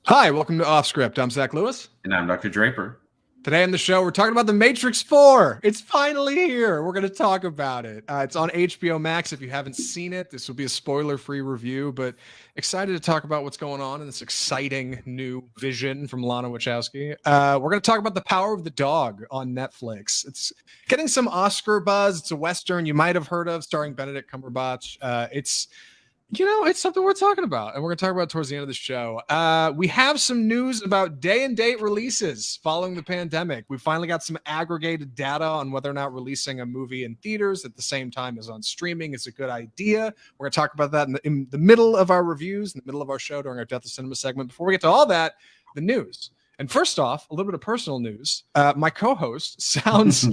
Hi, welcome to Off Script. I'm Zach Lewis. And I'm Dr. Draper. Today on the show, we're talking about The Matrix 4. It's finally here. We're going to talk about it. It's on HBO Max. If you haven't seen it, this will be a spoiler-free review, but excited to talk about what's going on in this exciting new vision from Lana Wachowski. We're going to talk about The Power of the Dog on Netflix. It's getting some Oscar buzz. It's a Western you might have heard of, starring Benedict Cumberbatch. It's something we're talking about, and we're going to talk about it towards the end of the show. We have some news about day and date releases following the pandemic. We finally got some aggregated data on whether or not releasing a movie in theaters at the same time as on streaming is a good idea. We're going to talk about that in the middle of our reviews, in the middle of our show during our Death of Cinema segment. Before we get to all that, the news. And first off, a little bit of personal news. My co-host sounds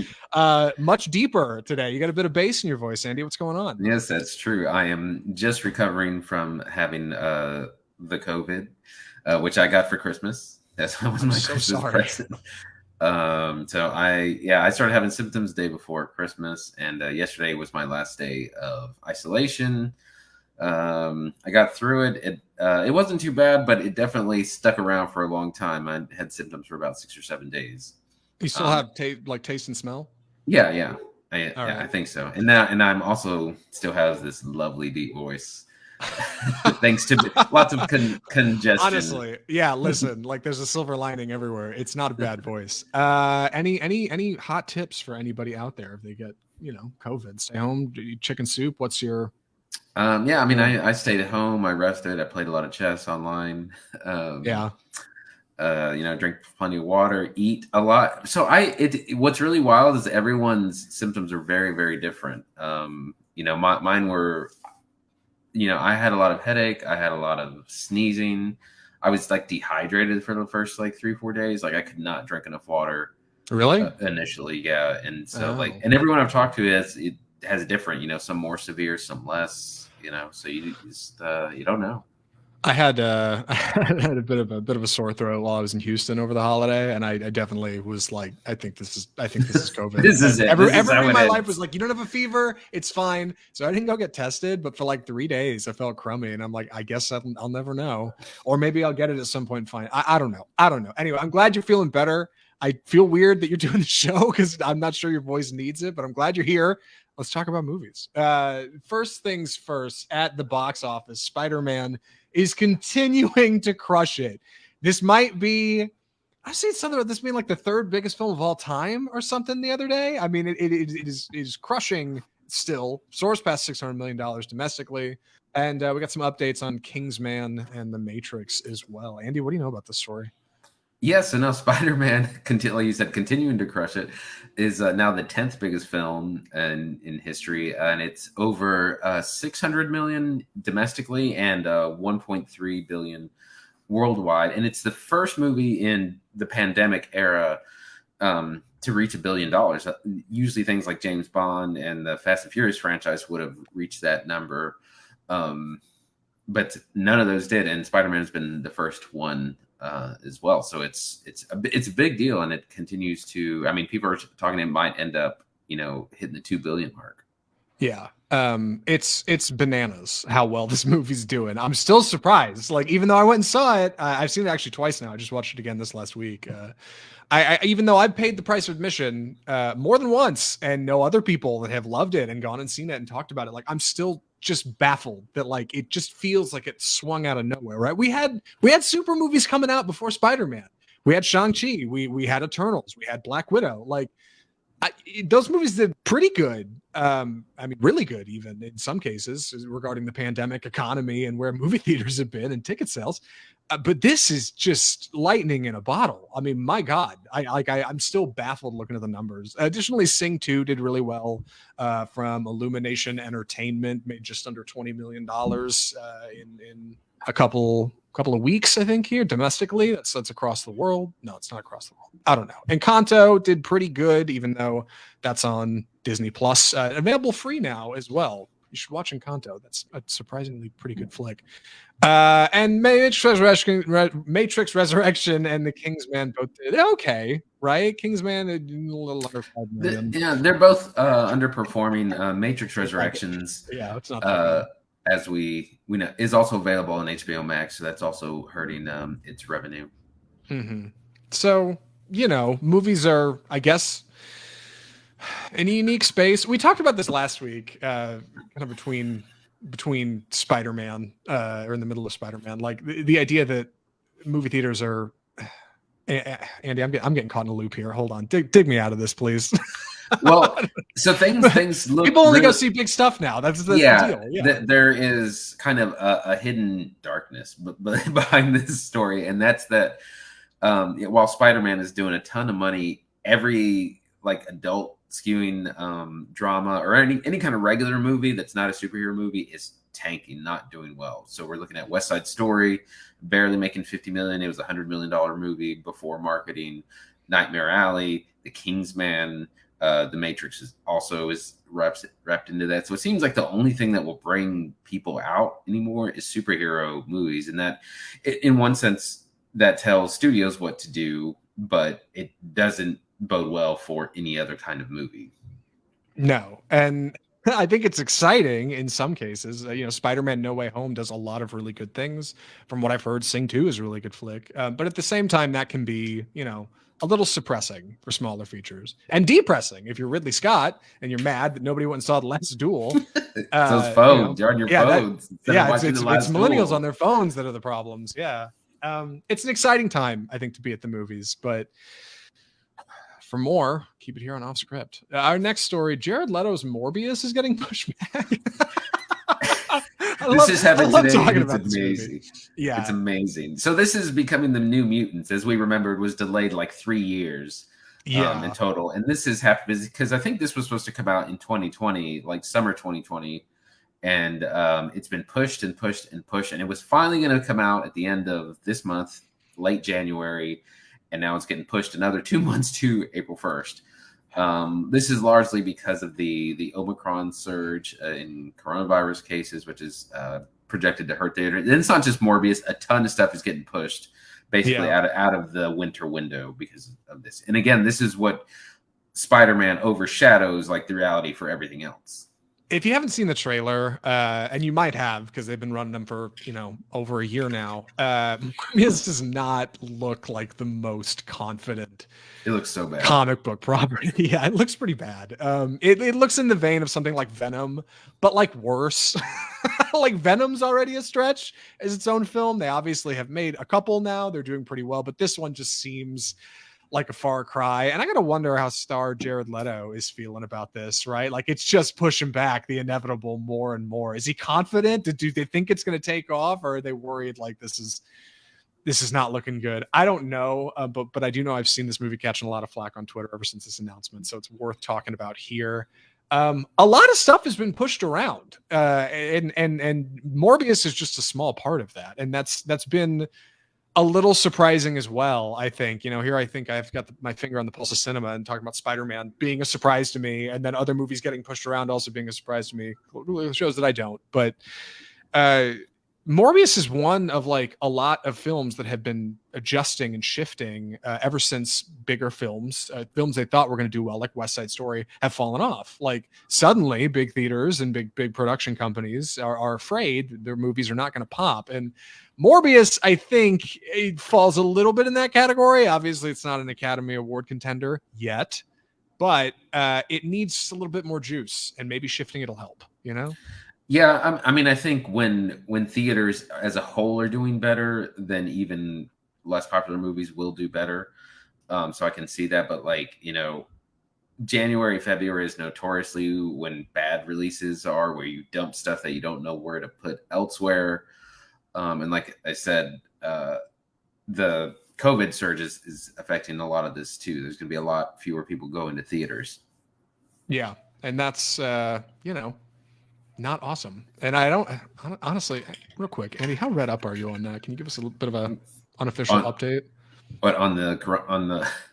much deeper today. You got a bit of bass in your voice, Andy. What's going on? Yes, that's true. I am just recovering from having the COVID, which I got for Christmas. That was my Christmas present. I started having symptoms the day before Christmas, and yesterday was my last day of isolation. I got through it. It wasn't too bad, but it definitely stuck around for a long time. I had symptoms for about 6 or 7 days. You still have taste and smell? Yeah. I think so. And I'm also still has this lovely deep voice, thanks to lots of congestion. Honestly, yeah. Listen, there's a silver lining everywhere. It's not a bad voice. Any hot tips for anybody out there if they get COVID? Stay home, eat chicken soup. What's your I stayed at home. I rested. I played a lot of chess online. Drink plenty of water, eat a lot. So what's really wild is everyone's symptoms are very, very different. Mine were, I had a lot of headache. I had a lot of sneezing. I was dehydrated for the first 3-4 days. I could not drink enough water. Really? Initially. Yeah. And so and everyone I've talked to has different, some more severe, some less, so you just, you don't know. I had a bit of a sore throat while I was in Houston over the holiday, and I definitely was like, I think this is COVID. This is it. Everyone in my life was like, you don't have a fever, it's fine. So I didn't go get tested, but for 3 days I felt crummy, and I'm like, I guess I'll never know, or maybe I'll get it at some point. Fine. I don't know. Anyway, I'm glad you're feeling better. I feel weird that you're doing the show because I'm not sure your voice needs it, but I'm glad you're here. Let's talk about movies. First things first, at the box office, Spider-Man is continuing to crush it. This might be, I've seen something about this being the third biggest film of all time or something the other day. I mean, it is crushing still. Soars past $600 million domestically. And we got some updates on Kingsman and The Matrix as well. Andy, what do you know about this story? Yes, so now Spider-Man, like you said, continuing to crush it, is now the 10th biggest film in history, and it's over 600 million domestically and 1.3 billion worldwide. And it's the first movie in the pandemic era to reach $1 billion. Usually things like James Bond and the Fast and Furious franchise would have reached that number, but none of those did, and Spider-Man has been the first one as well. So it's a big deal, and it continues to. I mean, people are talking it might end up, hitting the 2 billion mark. Yeah, it's bananas how well this movie's doing. I'm still surprised. Even though I went and saw it, I've seen it actually twice now. I just watched it again this last week. I even though I've paid the price of admission more than once, and know other people that have loved it and gone and seen it and talked about it, I'm still just baffled that it just feels like it swung out of nowhere, right? We had super movies coming out before Spider-Man. We had Shang-Chi, we had Eternals, we had Black Widow. Those movies did pretty good. Really good, even in some cases, regarding the pandemic economy and where movie theaters have been and ticket sales. But this is just lightning in a bottle. I mean, my God, I'm still baffled looking at the numbers. Additionally, Sing 2 did really well from Illumination Entertainment, made just under $20 million in a couple of weeks, I think, here domestically. That's across the world. No, it's not across the world. I don't know. Encanto did pretty good, even though that's on Disney Plus, available free now as well. You should watch Encanto. That's a surprisingly pretty good flick. And Matrix Resurrection and The Kingsman both did okay, right? Kingsman a little under 5 million. Yeah, they're both underperforming. Matrix Resurrections. Yeah, it's not that as we know, is also available on HBO Max. So that's also hurting its revenue. Mm-hmm. So, movies are, I guess, in a unique space. We talked about this last week, kind of between Spider-Man, or in the middle of Spider-Man, like the idea that movie theaters are. Andy, I'm getting caught in a loop here. Hold on, dig me out of this, please. Well, so things look People only really, go see big stuff now. That's the yeah. deal. Yeah, There is kind of a hidden darkness behind this story, and that's that. While Spider-Man is doing a ton of money, every like adult skewing drama or any kind of regular movie that's not a superhero movie is tanking, not doing well. So we're looking at West Side Story, barely making 50 million. It was $100 million movie before marketing. Nightmare Alley, The Kingsman, The Matrix is wrapped into that. So it seems like the only thing that will bring people out anymore is superhero movies, and that, in one sense, that tells studios what to do, but it doesn't bode well for any other kind of movie. no, and I think it's exciting in some cases. Spider-Man: No Way Home does a lot of really good things. From what I've heard, Sing 2 is a really good flick. But at the same time, that can be, a little suppressing for smaller features and depressing if you're Ridley Scott and you're mad that nobody went and saw The Last Duel. Those phones, you're on your phones. It's millennials on their phones that are the problems. Yeah. It's an exciting time, I think, to be at the movies, but for more, keep it here on Off Script. Our next story, Jared Leto's Morbius is getting pushed back. This is happening today. It's amazing. Yeah. It's amazing. So this is becoming the New Mutants, as we remembered, was delayed like 3 years in total. And this has happened because I think this was supposed to come out in 2020, like summer 2020. And it's been pushed and pushed and pushed. And it was finally going to come out at the end of this month, late January. And now it's getting pushed another 2 months to April 1st. This is largely because of the Omicron surge in coronavirus cases, which is projected to hurt theater. And it's not just Morbius. A ton of stuff is getting pushed basically out of the winter window because of this. And again, this is what Spider-Man overshadows like the reality for everything else. If you haven't seen the trailer, and you might have because they've been running them for over a year now, Morbius does not look like the most confident. It looks so bad. Comic book property. Yeah, it looks pretty bad. It looks in the vein of something like Venom, but like worse. Like Venom's already a stretch as its own film. They obviously have made a couple now. They're doing pretty well, but this one just seems like a far cry. And I gotta wonder how star Jared Leto is feeling about this, right? Like it's just pushing back the inevitable more and more. Is he confident? Do they think it's going to take off, or are they worried like this is not looking good? I don't know, but I do know I've seen this movie catching a lot of flack on Twitter ever since this announcement, so it's worth talking about here. A lot of stuff has been pushed around, and Morbius is just a small part of that, and that's been a little surprising as well. I think, here I think I've got my finger on the pulse of cinema and talking about Spider-Man being a surprise to me, and then other movies getting pushed around also being a surprise to me. It shows that I don't, but Morbius is one of like a lot of films that have been adjusting and shifting ever since bigger films they thought were going to do well, like West Side Story, have fallen off. Like suddenly big theaters and big production companies are afraid their movies are not going to pop. And Morbius, I think, it falls a little bit in that category. Obviously, it's not an Academy Award contender yet, but it needs a little bit more juice, and maybe shifting it'll help, Yeah, I mean, I think when theaters as a whole are doing better, then even less popular movies will do better. So I can see that, but like, January, February is notoriously when bad releases are, where you dump stuff that you don't know where to put elsewhere. And like I said, the COVID surge is affecting a lot of this too. There's going to be a lot fewer people going to theaters. Yeah, and that's not awesome. And I don't honestly, real quick, Andy, how read up are you on that? Can you give us a little bit of a unofficial update? But on the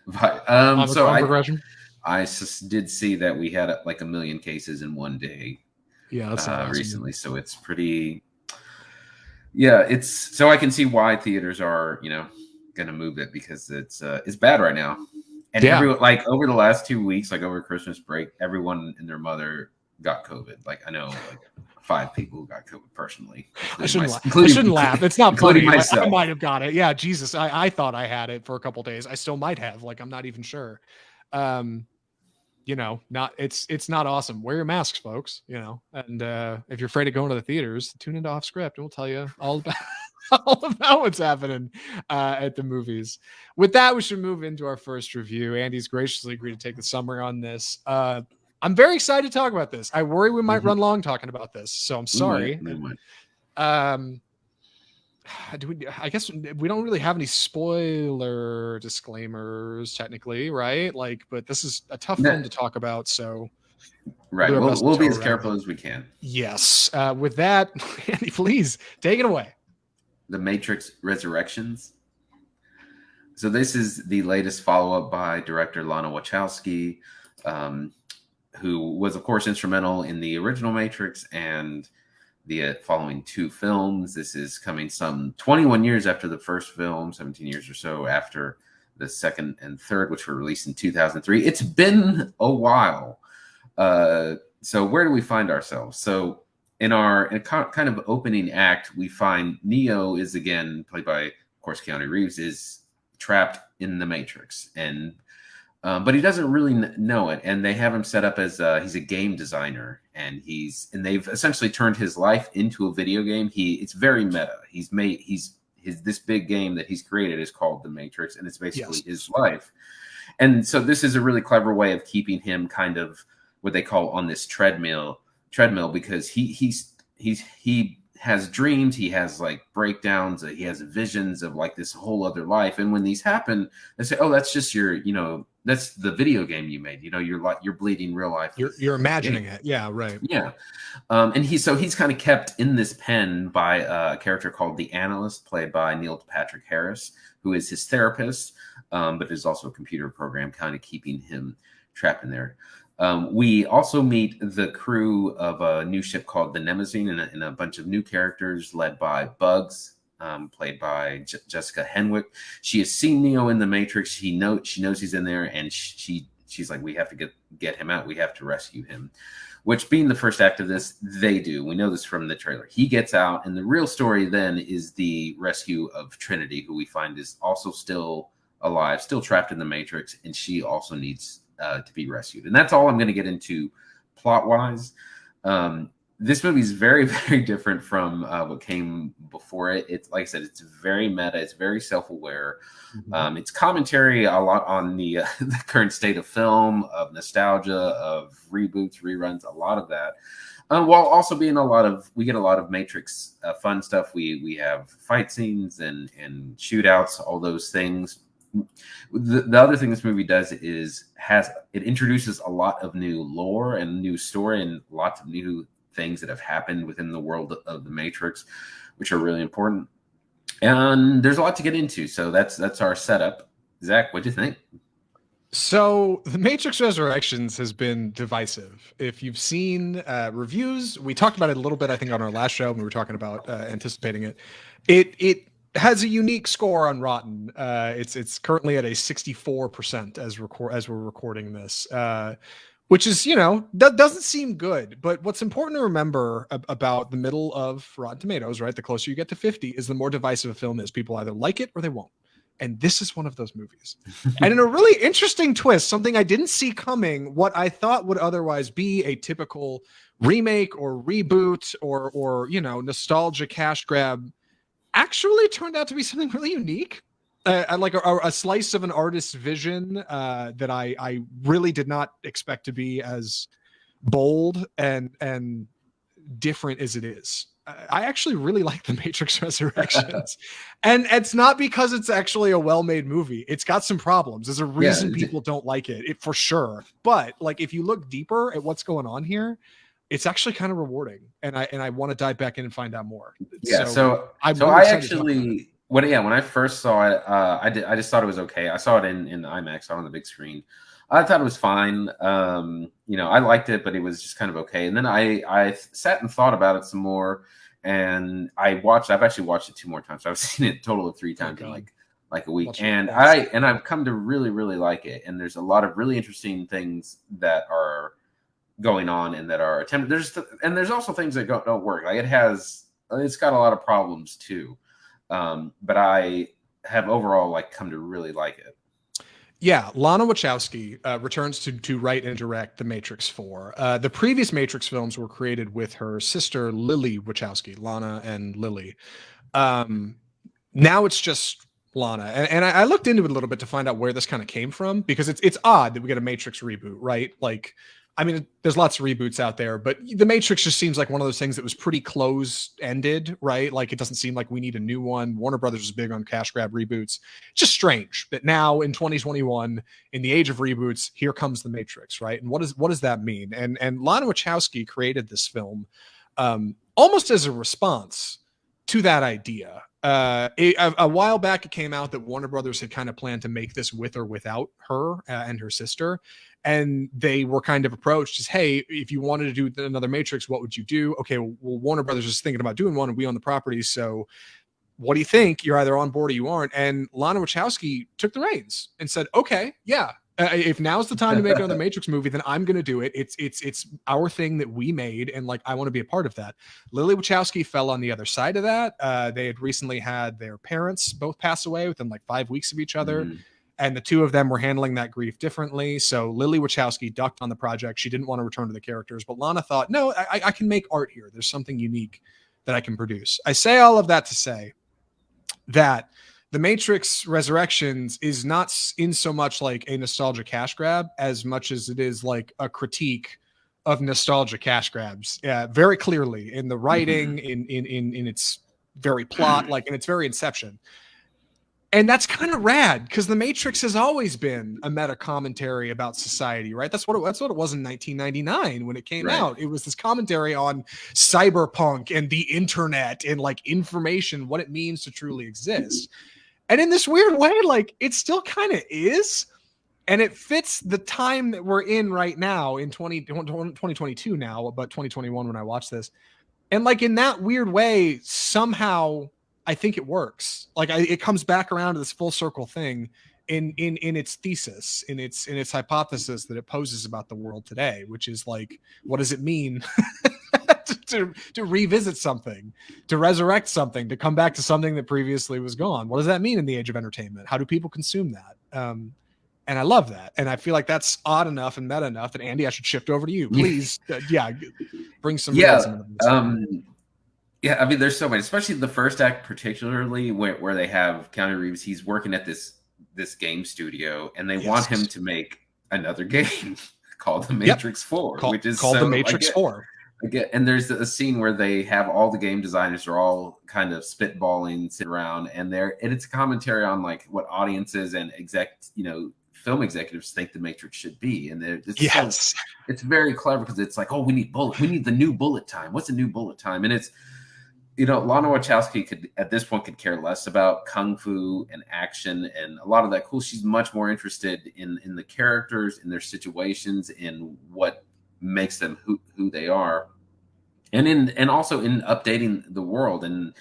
progression? I did see that we had like 1 million cases in one day. Yeah, that's awesome. Recently. So it's pretty. Yeah, so I can see why theaters are going to move it, because it's bad right now. And everyone, like over the last 2 weeks, like over Christmas break, everyone and their mother got COVID. Like I know like 5 people who got COVID personally. I shouldn't laugh. It's not including funny. myself. I might have got it. Yeah, Jesus. I thought I had it for a couple days. I still might have. Like I'm not even sure. You know, it's not awesome. Wear your masks, folks. You know, and if you're afraid of going to the theaters, tune into Off Script, and we'll tell you all about all about what's happening at the movies. With that, we should move into our first review. Andy's graciously agreed to take the summary on this. I'm very excited to talk about this. I worry we might run long talking about this, so I'm sorry. We might. I guess we don't really have any spoiler disclaimers technically, right? Like, but this is a tough film to talk about, so right. We'll be as careful as we can. Yes. With that, Andy, please take it away. The Matrix Resurrections. So this is the latest follow-up by director Lana Wachowski, who was, of course, instrumental in the original Matrix and the following 2 films. This is coming some 21 years after the first film, 17 years or so after the second and third, which were released in 2003. It's been a while. So where do we find ourselves? So in a kind of opening act, we find Neo is again, played by, of course, Keanu Reeves, is trapped in the Matrix. And but he doesn't really know it, and they have him set up as he's a game designer, and they've essentially turned his life into a video game. It's very meta. This big game that he's created is called The Matrix, and it's basically his life. And so this is a really clever way of keeping him kind of what they call on this treadmill, because he has dreams, he has like breakdowns, he has visions of like this whole other life, and when these happen, they say, "Oh, that's just your, that's the video game you made. You're bleeding real life. You're imagining it." Yeah, right. Yeah, and he's kind of kept in this pen by a character called the Analyst, played by Neil Patrick Harris, who is his therapist, but is also a computer program, kind of keeping him trapped in there. We also meet the crew of a new ship called the Nemesis, and a bunch of new characters led by Bugs, played by Jessica Henwick. She has seen Neo in the Matrix. She knows he's in there, and she's like, we have to get him out. We have to rescue him. Which, being the first act of this, they do. We know this from the trailer. He gets out, and the real story then is the rescue of Trinity, who we find is also still alive, still trapped in the Matrix, and she also needs to be rescued. And that's all I'm going to get into plot-wise. This movie is very, very different from what came before it. It's, like I said, it's very meta. It's very self-aware. Mm-hmm. It's commentary a lot on the current state of film, of nostalgia, of reboots, reruns, a lot of that. While also being we get a lot of Matrix fun stuff. We have fight scenes and shootouts, all those things. The other thing this movie does is it introduces a lot of new lore and new story and lots of new things that have happened within the world of the Matrix, which are really important. And there's a lot to get into. So that's our setup. Zach, what'd you think? So The Matrix Resurrections has been divisive. If you've seen reviews, we talked about it a little bit, I think, on our last show when we were talking about anticipating it. It has a unique score on Rotten. It's currently at a 64% as we're recording this, which is, that doesn't seem good. But what's important to remember about the middle of Rotten Tomatoes, right? The closer you get to 50 is the more divisive a film is. People either like it or they won't. And this is one of those movies. And in a really interesting twist, something I didn't see coming, what I thought would otherwise be a typical remake or reboot or nostalgia cash grab actually turned out to be something really unique. Like a slice of an artist's vision that I really did not expect to be as bold and different as it is. I actually really like The Matrix Resurrections. And it's not because it's actually a well-made movie. It's got some problems. There's a reason people don't like it for sure. But like, if you look deeper at what's going on here, it's actually kind of rewarding. And I want to dive back in and find out more. Yeah. When I first saw it, I just thought it was okay. I saw it in IMAX on the big screen. I thought it was fine. I liked it, but it was just kind of okay. And then I sat and thought about it some more, and I've actually watched it 2 more times. So I've seen it a total of 3 times in like a week. And I've come to really, really like it. And there's a lot of really interesting things that are going on and that are attempted. There's also things that don't work. Like it's got a lot of problems too. But I have overall like come to really like it. Yeah, Lana Wachowski returns to write and direct The Matrix 4. The previous Matrix films were created with her sister Lily Wachowski, Lana and Lily. Now it's just Lana, and I looked into it a little bit to find out where this kind of came from, because it's odd that we get a Matrix reboot, right? Like, I mean, there's lots of reboots out there, but The Matrix just seems like one of those things that was pretty close-ended, right? Like, it doesn't seem like we need a new one. Warner Brothers is big on cash grab reboots. It's just strange that now in 2021, in the age of reboots, here comes The Matrix, right? And what does that mean? And Lana Wachowski created this film almost as a response to that idea. A while back, it came out that Warner Brothers had kind of planned to make this with or without her and her sister. And they were kind of approached as, hey, if you wanted to do another Matrix, what would you do? Okay, well, Warner Brothers is thinking about doing one, and we own the property. So what do you think? You're either on board or you aren't. And Lana Wachowski took the reins and said, okay, yeah. If now's the time to make another Matrix movie, then I'm going to do it. It's our thing that we made, and like I want to be a part of that. Lily Wachowski fell on the other side of that. They had recently had their parents both pass away within like 5 weeks of each other, and the two of them were handling that grief differently. So Lily Wachowski ducked on the project. She didn't want to return to the characters, but Lana thought, no, I can make art here. There's something unique that I can produce. I say all of that to say that The Matrix Resurrections is not in so much like a nostalgia cash grab as much as it is like a critique of nostalgia cash grabs. Very clearly in the writing, in its very plot, like in its very inception. And that's kind of rad, because The Matrix has always been a meta commentary about society, right? That's what it was in 1999 when it came out. It was this commentary on cyberpunk and the internet and like information, what it means to truly exist. And in this weird way, like it still kind of is. And it fits the time that we're in right now in 2022 now, but 2021 when I watched this. And like in that weird way, somehow I think it works. Like it comes back around to this full circle thing in its thesis, in its hypothesis that it poses about the world today, which is like, what does it mean to revisit something, to resurrect something, to come back to something that previously was gone? What does that mean in the age of entertainment? How do people consume that? And I love that. And I feel like that's odd enough and meta enough that, Andy, I should shift over to you. Please, bring some. Yeah, I mean, there's so many, especially the first act, particularly where they have Keanu Reeves. He's working at this game studio, and they want him to make another game called The Matrix 4, which is called The Matrix 4. Again, and there's a scene where they have all the game designers are all kind of spitballing, sit around, and it's a commentary on like what audiences and film executives think The Matrix should be. And it's very clever, because it's like, oh, we need the new bullet time. What's the new bullet time? And it's, Lana Wachowski at this point could care less about kung fu and action and a lot of that cool. She's much more interested in the characters, in their situations, in what makes them who they are, and also in updating the world. And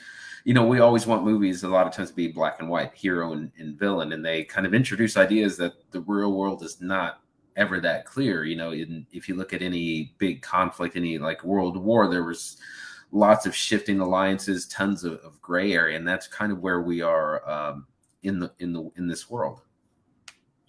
we always want movies a lot of times to be black and white, hero and villain, and they kind of introduce ideas that the real world is not ever that clear. If you look at any big conflict, any like World War, there was lots of shifting alliances, tons of gray area, and that's kind of where we are in this world.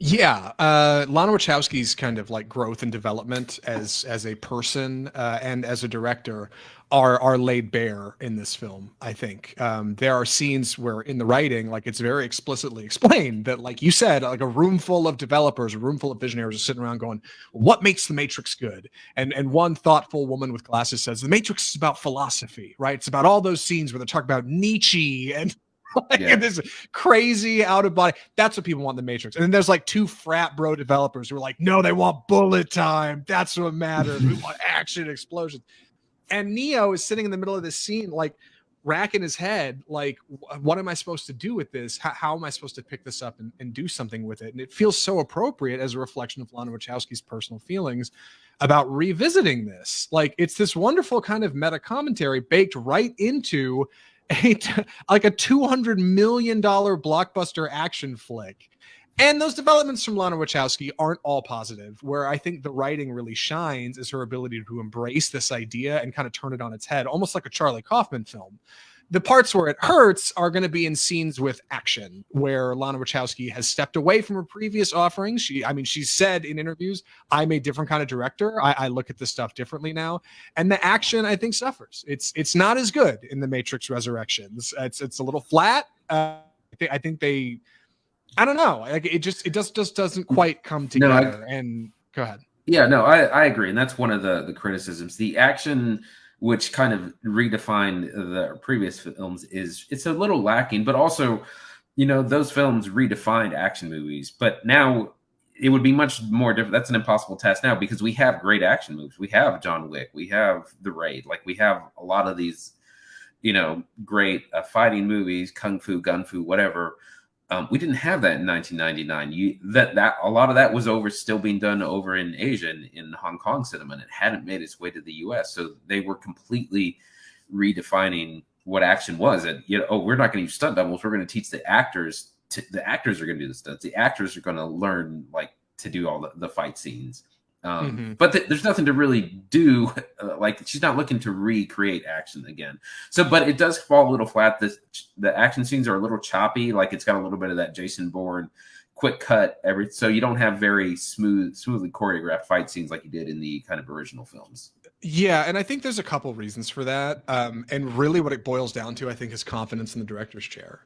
Yeah, Lana Wachowski's kind of like growth and development as a person and as a director are laid bare in this film. I think there are scenes where in the writing, like it's very explicitly explained that, like you said, like a room full of developers, a room full of visionaries are sitting around going, "What makes the Matrix good?" And one thoughtful woman with glasses says, "The Matrix is about philosophy, right? It's about all those scenes where they talk about Nietzsche and." And this crazy out of body. That's what people want in the Matrix. And then there's like two frat bro developers who are like, no, they want bullet time. That's what matters. We want action, explosions. And Neo is sitting in the middle of this scene, like racking his head, like, what am I supposed to do with this? How am I supposed to pick this up and do something with it? And it feels so appropriate as a reflection of Lana Wachowski's personal feelings about revisiting this. Like, it's this wonderful kind of meta commentary baked right into like a $200 million blockbuster action flick. And those developments from Lana Wachowski aren't all positive. Where I think the writing really shines is her ability to embrace this idea and kind of turn it on its head, almost like a Charlie Kaufman film. The parts where it hurts are going to be in scenes with action, where Lana Wachowski has stepped away from her previous offerings. She said in interviews, "I'm a different kind of director. I look at this stuff differently now." And the action, I think, suffers. It's not as good in the Matrix Resurrections. It's a little flat. I think they, I don't know, like it just doesn't quite come together. And go ahead. Yeah, no, I agree, and that's one of the criticisms. The action, which kind of redefined the previous films, it's a little lacking, but also, those films redefined action movies. But now it would be much more different. That's an impossible task now because we have great action movies. We have John Wick. We have The Raid. Like, we have a lot of these, great fighting movies, kung fu, gun fu, whatever. We didn't have that in 1999. That a lot of that was still being done over in Asia, in Hong Kong cinema, and it hadn't made its way to the U.S. So they were completely redefining what action was. And we're not going to use stunt doubles. We're going to teach the actors. The actors are going to do the stunts. The actors are going to learn to do all the fight scenes. But there's nothing to really do. She's not looking to recreate action again. So, but it does fall a little flat. The action scenes are a little choppy. Like, it's got a little bit of that Jason Bourne quick cut. So you don't have very smoothly choreographed fight scenes like you did in the kind of original films. Yeah, and I think there's a couple reasons for that. And really what it boils down to, I think, is confidence in the director's chair.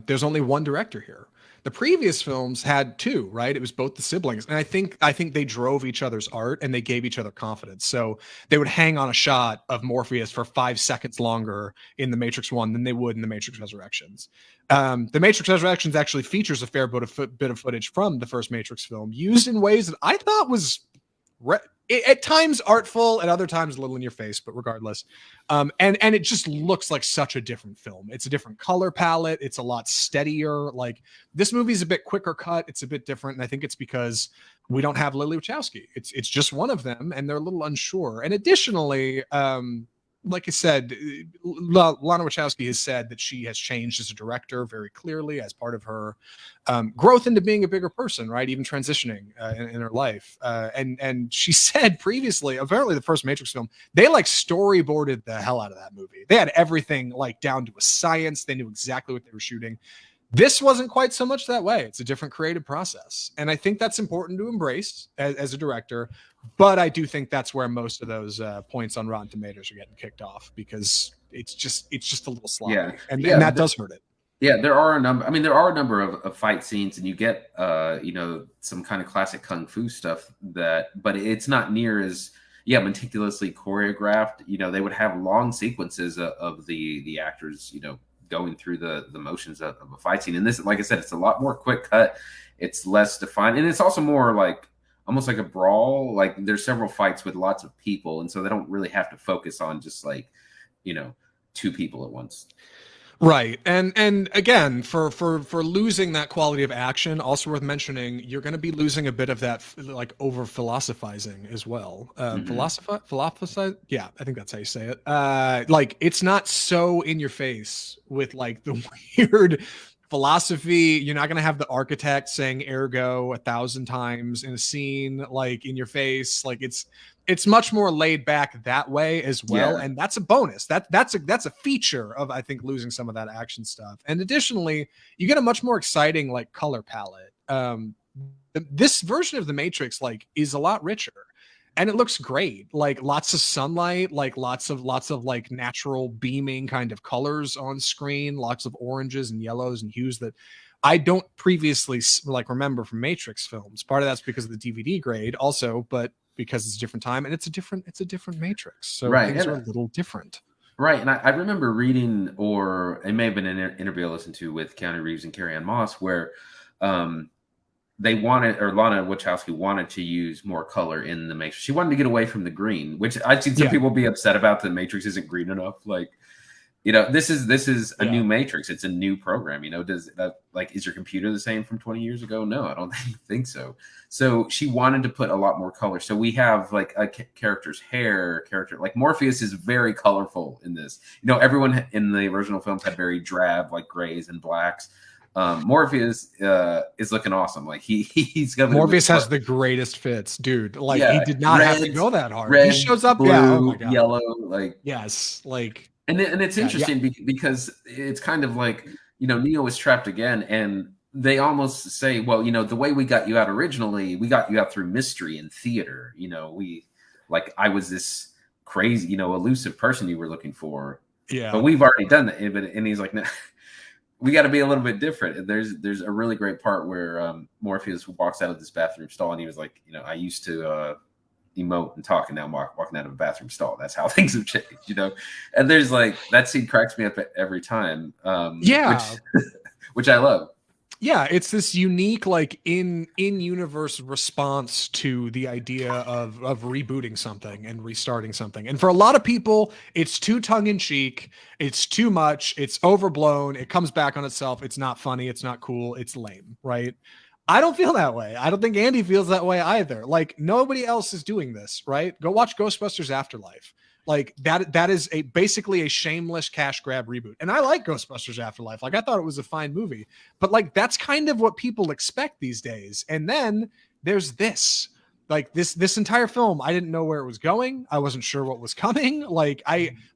There's only one director here. The previous films had two, right? It was both the siblings. And I think they drove each other's art and they gave each other confidence. So they would hang on a shot of Morpheus for 5 seconds longer in The Matrix 1 than they would in The Matrix Resurrections. The Matrix Resurrections actually features a fair bit of footage from the first Matrix film, used in ways that I thought was at times artful, at other times a little in your face, but regardless. And it just looks like such a different film. It's a different color palette. It's a lot steadier. Like, this movie's a bit quicker cut. It's a bit different. And I think it's because we don't have Lily Wachowski. It's just one of them, and they're a little unsure. And additionally, like I said, Lana Wachowski has said that she has changed as a director very clearly as part of her growth into being a bigger person, right? Even transitioning in her life. And she said previously, apparently the first Matrix film, they storyboarded the hell out of that movie. They had everything down to a science. They knew exactly what they were shooting. This wasn't quite so much that way. It's a different creative process. And I think that's important to embrace as a director. But I do think that's where most of those points on Rotten Tomatoes are getting kicked off, because it's just a little sloppy. Yeah. And that does hurt it. Yeah, there are a number of fight scenes, and you get some kind of classic kung fu stuff but it's not near as meticulously choreographed. They would have long sequences of the actors, going through the motions of a fight scene. And this, like I said, it's a lot more quick cut. It's less defined, and it's also more almost like a brawl. Like, there's several fights with lots of people, and so they don't really have to focus on just two people at once. Right. And again, for losing that quality of action, also worth mentioning, you're going to be losing a bit of that over philosophizing as well. Philosophize. Yeah, I think that's how you say it. It's not so in your face with the weird philosophy. You're not going to have the architect saying ergo 1,000 times in a scene, in your face. It's much more laid back that way as well. Yeah. And that's a bonus. That's a feature of, I think, losing some of that action stuff. And additionally, you get a much more exciting color palette. This version of the Matrix is a lot richer, and it looks great. Lots of sunlight, lots of natural beaming kind of colors on screen, lots of oranges and yellows and hues that I don't previously remember from Matrix films. Part of that's because of the DVD grade also, but because it's a different time and it's a different Matrix. So right. Things are a little different. Right. And I remember reading, or it may have been an interview I listened to with Keanu Reeves and Carrie-Anne Moss, where they wanted, or Lana Wachowski wanted to use more color in the Matrix. She wanted to get away from the green, which I've seen some people be upset about. The Matrix isn't green enough. This is a new Matrix. It's a new program. Does that is your computer the same from 20 years ago? No, I don't think so. So she wanted to put a lot more color. So we have a character's hair, Morpheus is very colorful in this. Everyone in the original films had very drab, grays and blacks. Morpheus is looking awesome. Like he's coming in with Morbius has the greatest fits, dude. Like he yeah, did not have to red, go that hard. He red, shows up, yeah. Oh my blue, god, yellow, like yes, like and it's yeah, yeah, interesting because it's kind of like Neo is trapped again, and they almost say, well, the way we got you out originally, we got you out through mystery and theater. We like I was this crazy, elusive person you were looking for, yeah. but we've already done that. And he's like, no, we got to be a little bit different. And there's a really great part where Morpheus walks out of this bathroom stall, and he was like, I used to emote and talk, and now I'm walking out of a bathroom stall. That's how things have changed, And there's like that scene cracks me up every time, Yeah. which I love. Yeah, it's this unique, like in universe response to the idea of rebooting something and restarting something. And for a lot of people, it's too tongue in cheek, it's too much, it's overblown, it comes back on itself, it's not funny, it's not cool, it's lame, right? I don't feel that way. I don't think Andy feels that way either. Like nobody else is doing this, right? Go watch Ghostbusters Afterlife. Like that is basically a shameless cash grab reboot. And I like Ghostbusters Afterlife. Like I thought it was a fine movie, but like that's kind of what people expect these days. And then there's this. Like this entire film, I didn't know where it was going. I wasn't sure what was coming. Like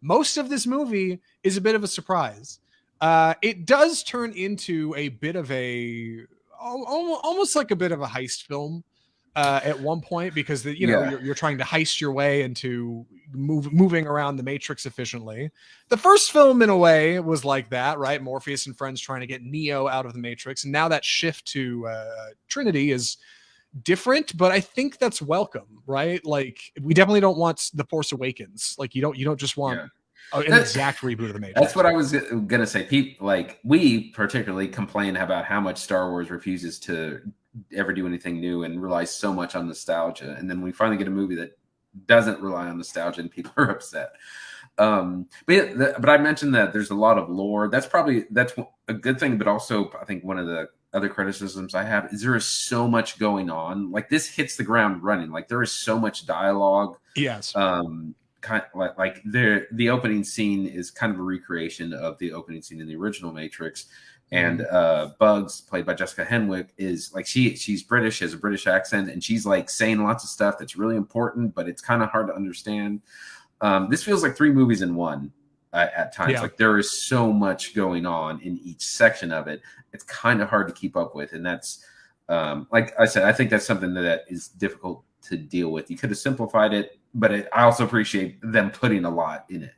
most of this movie is a bit of a surprise. It does turn into a bit of almost like a bit of a heist film at one point, because you're trying to heist your way into moving around the Matrix efficiently. The first film, in a way, was like that, right? Morpheus and friends trying to get Neo out of the Matrix, and now that shift to Trinity is different, but I think that's welcome, right? Like we definitely don't want the Force Awakens. Like you don't just want an exact reboot of the Matrix. That's what I was gonna say. People like we particularly complain about how much Star Wars refuses to ever do anything new and relies so much on nostalgia, and then we finally get a movie that doesn't rely on nostalgia, and people are upset. But I mentioned that there's a lot of lore. That's a good thing, but also I think one of the other criticisms I have is there is so much going on. Like this hits the ground running. Like there is so much dialogue. Yes. Kind of like the opening scene is kind of a recreation of the opening scene in the original Matrix. And Bugs, played by Jessica Henwick, is like she's British, has a British accent, and she's like saying lots of stuff that's really important, but it's kind of hard to understand. This feels like 3 movies in one at times. Yeah. Like there is so much going on in each section of it. It's kind of hard to keep up with, and that's like I said, I think that's something that is difficult to deal with. You could have simplified it, but I also appreciate them putting a lot in it.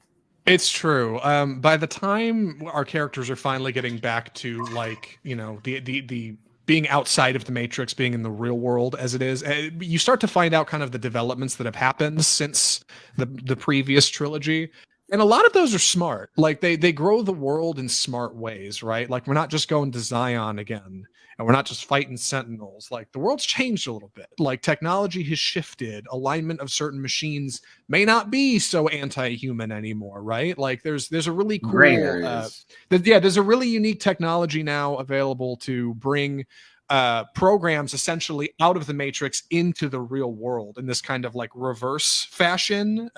It's true. By the time our characters are finally getting back to like, the being outside of the Matrix, being in the real world as it is, you start to find out kind of the developments that have happened since the previous trilogy. And a lot of those are smart. Like they grow the world in smart ways, right? Like we're not just going to Zion again, and we're not just fighting Sentinels. Like the world's changed a little bit. Like technology has shifted. Alignment of certain machines may not be so anti-human anymore, right? Like there's a really cool there's a really unique technology now available to bring programs essentially out of the Matrix into the real world in this kind of like reverse fashion.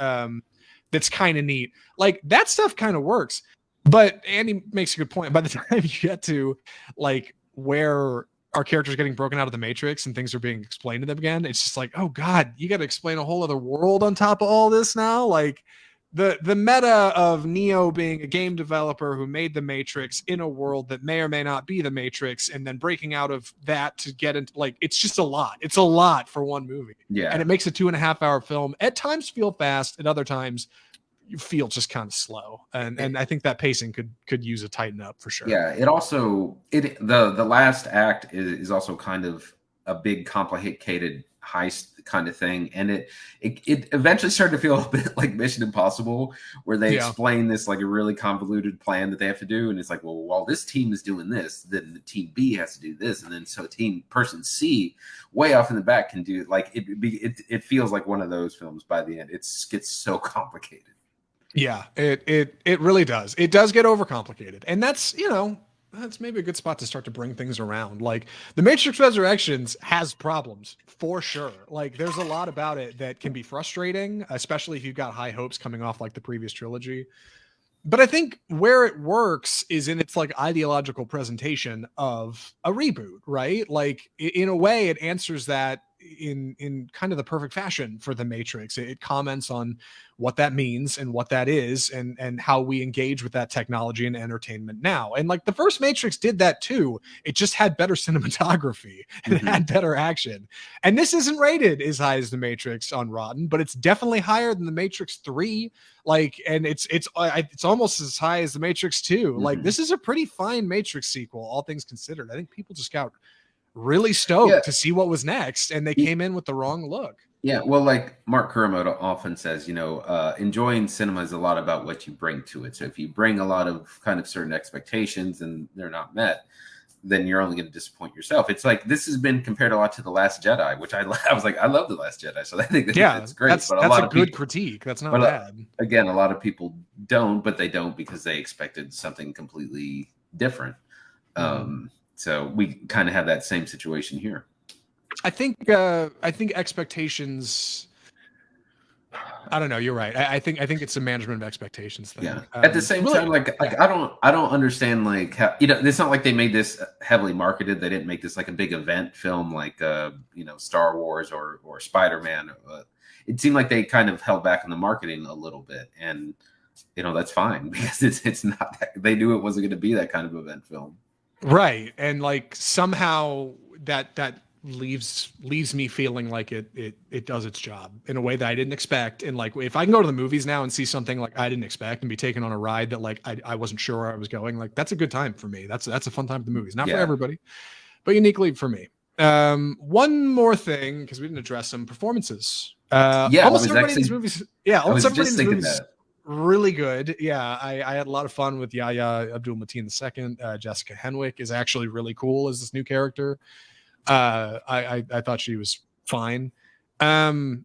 That's kind of neat. Like that stuff kind of works. But Andy makes a good point. By the time you get to like where our characters getting broken out of the Matrix and things are being explained to them again, it's just like, oh God, you got to explain a whole other world on top of all this now. Like the meta of Neo being a game developer who made the Matrix in a world that may or may not be the Matrix, and then breaking out of that to get into like, it's just a lot. It's a lot for one movie. Yeah. And it makes a 2.5-hour film at times feel fast, at other times you feel just kind of slow. And I think that pacing could use a tighten up for sure. Yeah. It also, the last act is also kind of a big complicated heist kind of thing, and it eventually started to feel a bit like Mission Impossible, where they explain this like a really convoluted plan that they have to do, and it's like, well, while this team is doing this, then the team B has to do this, and then so team person C way off in the back can do like it feels like one of those films by the end. It gets so complicated. Yeah, it really does. It does get overcomplicated, and that's that's maybe a good spot to start to bring things around. Like the Matrix Resurrections has problems for sure. Like there's a lot about it that can be frustrating, especially if you've got high hopes coming off like the previous trilogy. But I think where it works is in its like ideological presentation of a reboot, right? Like in a way, it answers that in kind of the perfect fashion for the Matrix. It comments on what that means and what that is, and how we engage with that technology and entertainment now. And like the first Matrix did that too. It just had better cinematography and it had better action. And this isn't rated as high as the Matrix on Rotten, but it's definitely higher than the Matrix 3. Like, and it's almost as high as the Matrix 2. Like, this is a pretty fine Matrix sequel, all things considered. I think people just got really stoked to see what was next, and they came in with the wrong look. Yeah, well, like Mark Kuramoto often says, you know, enjoying cinema is a lot about what you bring to it. So if you bring a lot of kind of certain expectations and they're not met, then you're only going to disappoint yourself. It's like this has been compared a lot to The Last Jedi, which I was like, I love The Last Jedi, so I think that's great. That's a lot of good critique. That's not bad. Again, a lot of people don't, but they don't because they expected something completely different. So we kind of have that same situation here. I think expectations. I don't know. You're right. I think it's a management of expectations thing. Yeah. At the same time, I don't understand like how, you know, it's not like they made this heavily marketed. They didn't make this like a big event film like you know, Star Wars or Spider-Man. It seemed like they kind of held back on the marketing a little bit, and you know that's fine because it's not that, they knew it wasn't going to be that kind of event film. Right. And like somehow that leaves me feeling like it does its job in a way that I didn't expect. And like if I can go to the movies now and see something like I didn't expect and be taken on a ride that like I wasn't sure where I was going, like that's a good time for me. That's a fun time at the movies. Not for everybody, but uniquely for me. One more thing, because we didn't address some perforesses. Almost everybody in these movies. Yeah, almost everybody in these movies. Really good. Yeah, I had a lot of fun with Yahya Abdul-Mateen II. Jessica Henwick is actually really cool as this new character. I thought she was fine. Neo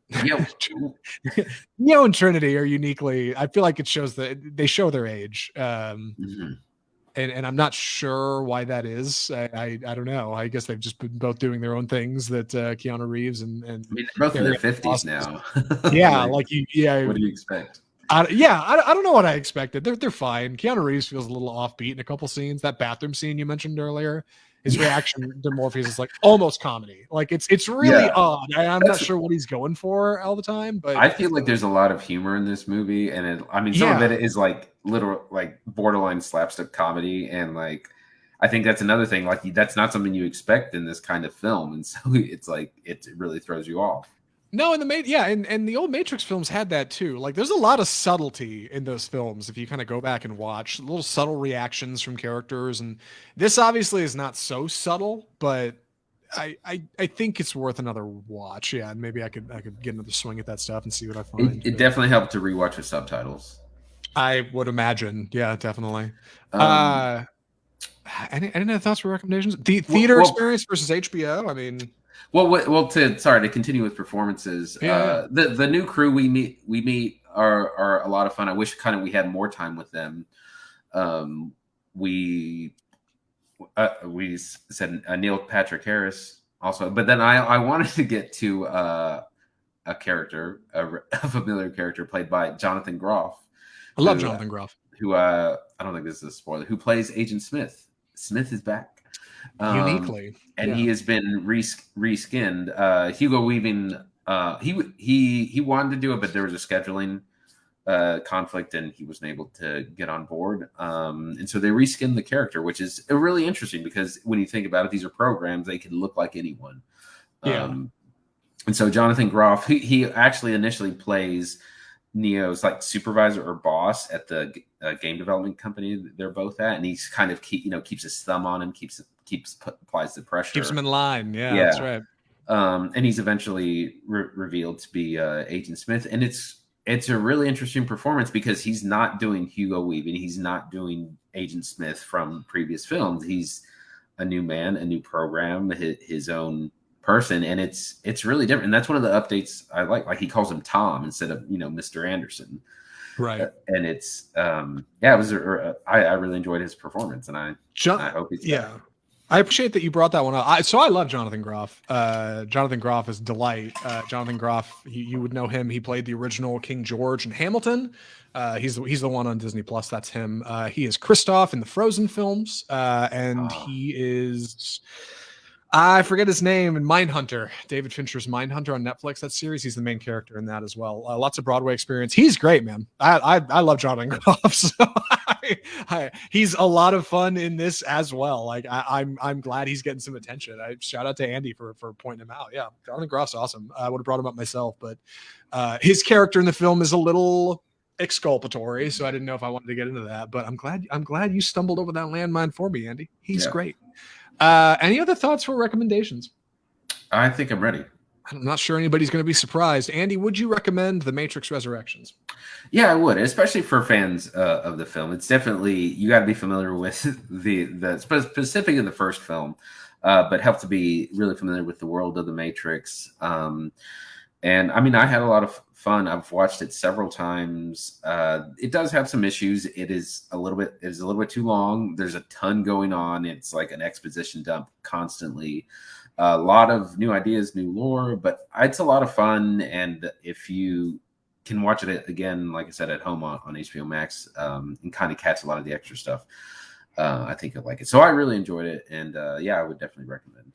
and Trinity are uniquely. I feel like it shows that they show their age. And I'm not sure why that is. I don't know. I guess they've just been both doing their own things. That Keanu Reeves and I mean, they're both in their 50s now. Yeah, What do you expect? I don't know what I expected. They're fine. Keanu Reeves feels a little offbeat in a couple scenes. That bathroom scene you mentioned earlier, his reaction to Morpheus is like almost comedy. Like it's really odd. I'm not sure what he's going for all the time, but I feel like there's a lot of humor in this movie, and some of it is like literal, like borderline slapstick comedy, and like I think that's another thing. Like that's not something you expect in this kind of film, and so it's like it really throws you off. No, and the old Matrix films had that too. Like there's a lot of subtlety in those films if you kind of go back and watch little subtle reactions from characters, and this obviously is not so subtle, but I think it's worth another watch. Yeah, and maybe I could get another swing at that stuff and see what I find. It definitely helped to rewatch with subtitles. I would imagine. Yeah, definitely. Any other thoughts or recommendations? The theater experience versus HBO. I mean. Well, to continue with performances, the new crew we meet are a lot of fun. I wish we had more time with them. We said Neil Patrick Harris also, but then I wanted to get to a character, a familiar character played by Jonathan Groff. I love Jonathan Groff. Who I don't think this is a spoiler. Who plays Agent Smith? Smith is back. Uniquely, and he has been reskinned. Hugo Weaving, he wanted to do it, but there was a scheduling conflict, and he wasn't able to get on board. And so they reskinned the character, which is really interesting because when you think about it, these are programs; they can look like anyone. And so Jonathan Groff, he actually initially plays Neo's like supervisor or boss at the game development company they're both at, and he's kind of keeps his thumb on him, applies the pressure, keeps him in line. Yeah, that's right. And he's eventually revealed to be Agent Smith, and it's a really interesting performance because he's not doing Hugo Weaving, he's not doing Agent Smith from previous films. He's a new man, a new program, his own person, and it's really different. And that's one of the updates I like. Like he calls him Tom instead of Mr. Anderson, right? And it's it was I really enjoyed his performance, and I hope he's yeah. back. I appreciate that you brought that one up. So I love Jonathan Groff. Jonathan Groff is delight. Jonathan Groff, you would know him. He played the original King George in Hamilton. He's the one on Disney Plus. That's him. He is Kristoff in the Frozen films, and he is. I forget his name in Mindhunter, David Fincher's Mindhunter on Netflix. That series, he's the main character in that as well. Lots of Broadway experience. He's great, man. I love Jonathan Groff. So he's a lot of fun in this as well. Like I'm glad he's getting some attention. I shout out to Andy for pointing him out. Yeah, Jonathan Groff's awesome. I would have brought him up myself, but his character in the film is a little exculpatory, so I didn't know if I wanted to get into that. But I'm glad you stumbled over that landmine for me, Andy. He's great. Any other thoughts or recommendations? I think I'm ready. I'm not sure anybody's going to be surprised. Andy, would you recommend The Matrix Resurrections? Yeah, I would, especially for fans of the film. It's definitely, you got to be familiar with the specific in the first film, but help to be really familiar with the world of The Matrix. And I mean, I had a lot of fun. I've watched it several times. It does have some issues. It is a little bit too long. There's a ton going on. It's like an exposition dump constantly. A lot of new ideas, new lore, but it's a lot of fun. And if you can watch it again, like I said, at home on HBO Max, and kind of catch a lot of the extra stuff, I think you'll like it. So I really enjoyed it. And yeah, I would definitely recommend.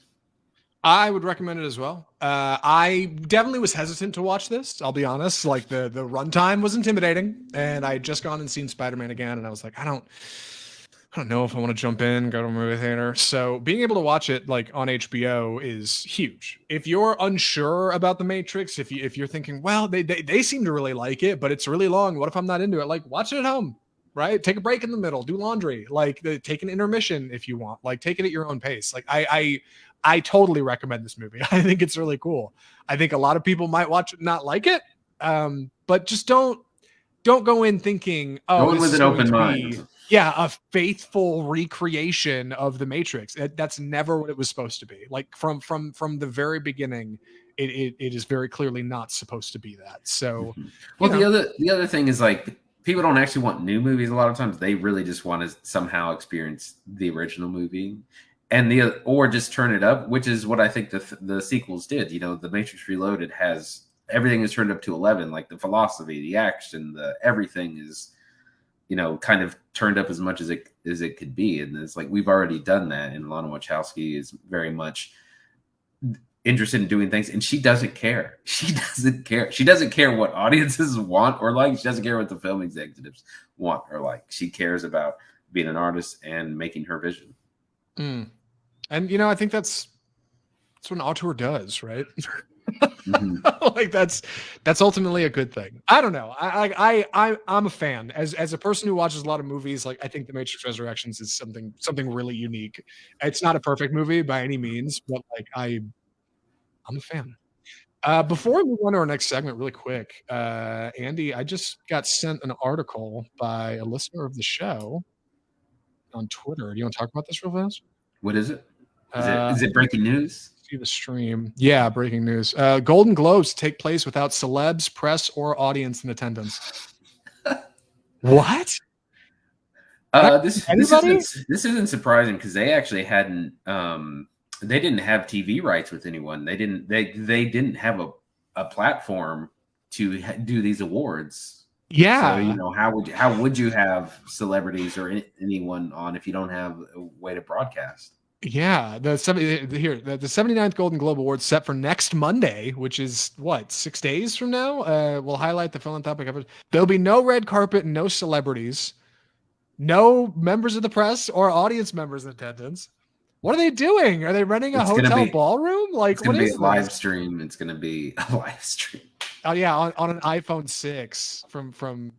I would recommend it as well. I definitely was hesitant to watch this. I'll be honest. Like the runtime was intimidating, and I had just gone and seen Spider-Man again, and I was like, I don't know if I want to jump in, go to a movie theater. So being able to watch it like on HBO is huge. If you're unsure about The Matrix, if you're thinking, well, they seem to really like it, but it's really long. What if I'm not into it? Like, watch it at home, right? Take a break in the middle, do laundry, like take an intermission if you want, like take it at your own pace. Like I totally recommend this movie. I think it's really cool. I think a lot of people might watch it and not like it, but just don't go in thinking, oh, this with an open mind. Yeah, a faithful recreation of The Matrix. That's never what it was supposed to be. Like from the very beginning, it is very clearly not supposed to be that. So, well, the other thing is like people don't actually want new movies. A lot of times, they really just want to somehow experience the original movie. And or just turn it up, which is what I think the sequels did. You know, The Matrix Reloaded has everything is turned up to 11, like the philosophy, the action, everything is, you know, kind of turned up as much as it could be. And it's like we've already done that. And Lana Wachowski is very much interested in doing things, and she doesn't care. She doesn't care. She doesn't care what audiences want or like. She doesn't care what the film executives want or like. She cares about being an artist and making her vision. And you know, I think that's what an auteur does, right? Mm-hmm. Like that's ultimately a good thing. I don't know. I'm a fan. As a person who watches a lot of movies, like I think The Matrix Resurrections is something really unique. It's not a perfect movie by any means, but like I'm a fan. Before we move on to our next segment, really quick, Andy, I just got sent an article by a listener of the show on Twitter. Do you want to talk about this real fast? What is it? Is it breaking news? See the stream. Yeah, breaking news. Golden Globes take place without celebs, press, or audience in attendance. What? This isn't surprising because they actually hadn't. They didn't have TV rights with anyone. They didn't have a platform to do these awards. Yeah. So, you know, how would you have celebrities or anyone on if you don't have a way to broadcast? Yeah, the 79th Golden Globe Awards set for next Monday, which is what, 6 days from now. We'll highlight the philanthropic efforts. There'll be no red carpet, no celebrities, no members of the press or audience members in attendance. What are they doing? Are they renting a hotel ballroom? Like, it's gonna be a live stream. It's gonna be a live stream. Oh yeah, on an iPhone 6 from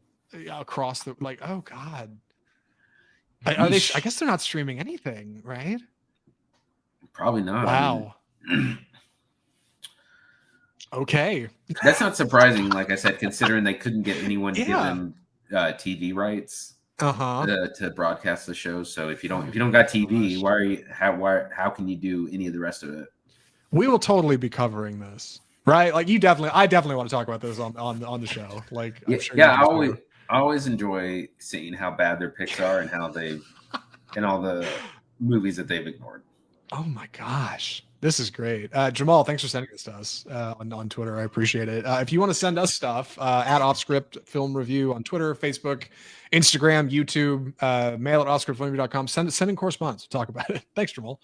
across the like. Oh God, are they? I guess they're not streaming anything, right? Probably not. Wow. Okay. That's not surprising, like I said, considering they couldn't get anyone to give them TV rights to broadcast the show. So if you don't got TV, how can you do any of the rest of it? We will totally be covering this, right? Like I definitely want to talk about this on the show. Like I'm sure I always enjoy seeing how bad their picks are and how and all the movies that they've ignored. Oh my gosh. This is great. Jamal, thanks for sending this to us on Twitter. I appreciate it. If you want to send us stuff, at Offscript Film Review on Twitter, Facebook, Instagram, YouTube, mail at offscriptfilmreview.com. Send in correspondence. We'll talk about it. Thanks, Jamal.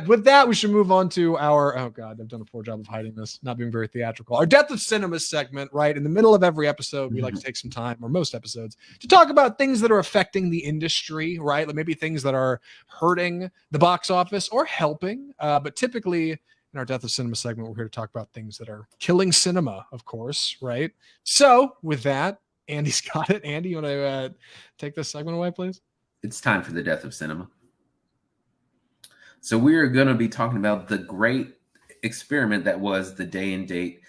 With that, we should move on to our, oh God, I've done a poor job of hiding this, not being very theatrical. Our Death of Cinema segment, right? In the middle of every episode, we like to take some time, or most episodes, to talk about things that are affecting the industry, right? Like maybe things that are hurting the box office or helping. But typically in our Death of Cinema segment, we're here to talk about things that are killing cinema, of course, right? So with that, Andy's got it. Andy, you want to take this segment away, please? It's time for the Death of Cinema. So we're going to be talking about the great experiment that was the day and date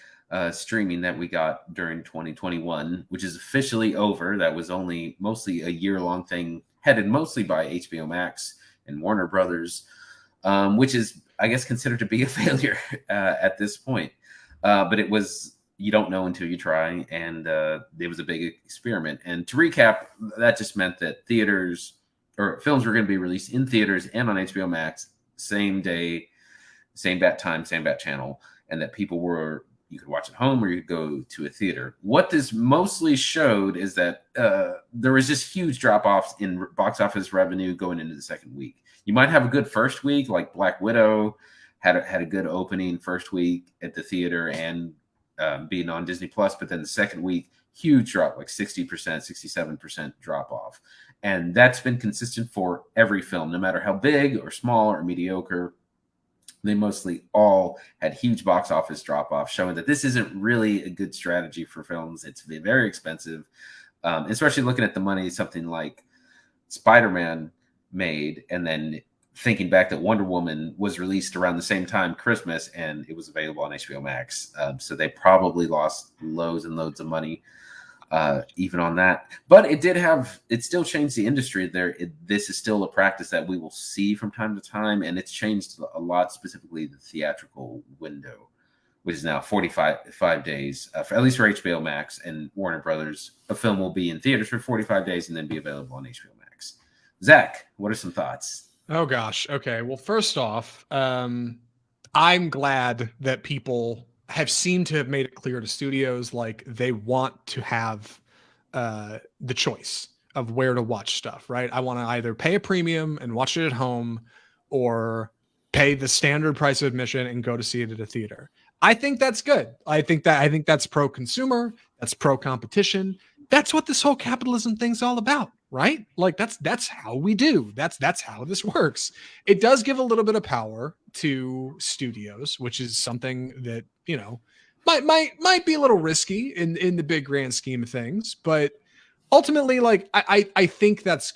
streaming that we got during 2021, which is officially over. That was only mostly a year-long thing, headed mostly by HBO Max and Warner Brothers, which is, I guess, considered to be a failure at this point. But it was, you don't know until you try, and it was a big experiment. And to recap, that just meant that films were going to be released in theaters and on HBO Max same day, same bat time, same bat channel, and that you could watch at home or you could go to a theater. What this mostly showed is that there was just huge drop-offs in box office revenue going into the second week. You might have a good first week, like Black Widow had a good opening first week at the theater and being on Disney Plus, but then the second week, huge drop, like 60%, 67% drop off. And that's been consistent for every film, no matter how big or small or mediocre. They mostly all had huge box office drop off, showing that this isn't really a good strategy for films. It's very expensive, especially looking at the money something like Spider-Man made, and then thinking back that Wonder Woman was released around the same time, Christmas, and it was available on HBO Max. So they probably lost loads and loads of money even on that. But it still changed the industry there. This is still a practice that we will see from time to time, and it's changed a lot, specifically the theatrical window, which is now 45 days, at least for HBO Max and Warner Brothers. A film will be in theaters for 45 days and then be available on HBO Max. Zach, what are some thoughts? Oh gosh. Okay. Well, first off, I'm glad that people have seemed to have made it clear to studios like they want to have the choice of where to watch stuff, right? I want to either pay a premium and watch it at home or pay the standard price of admission and go to see it at a theater. I think that's good. I think that's pro-consumer, that's pro-competition. That's what this whole capitalism thing's all about, right? Like that's how we do. That's how this works. It does give a little bit of power to studios, which is something that, you know, might be a little risky in the big grand scheme of things, but ultimately, like I think that's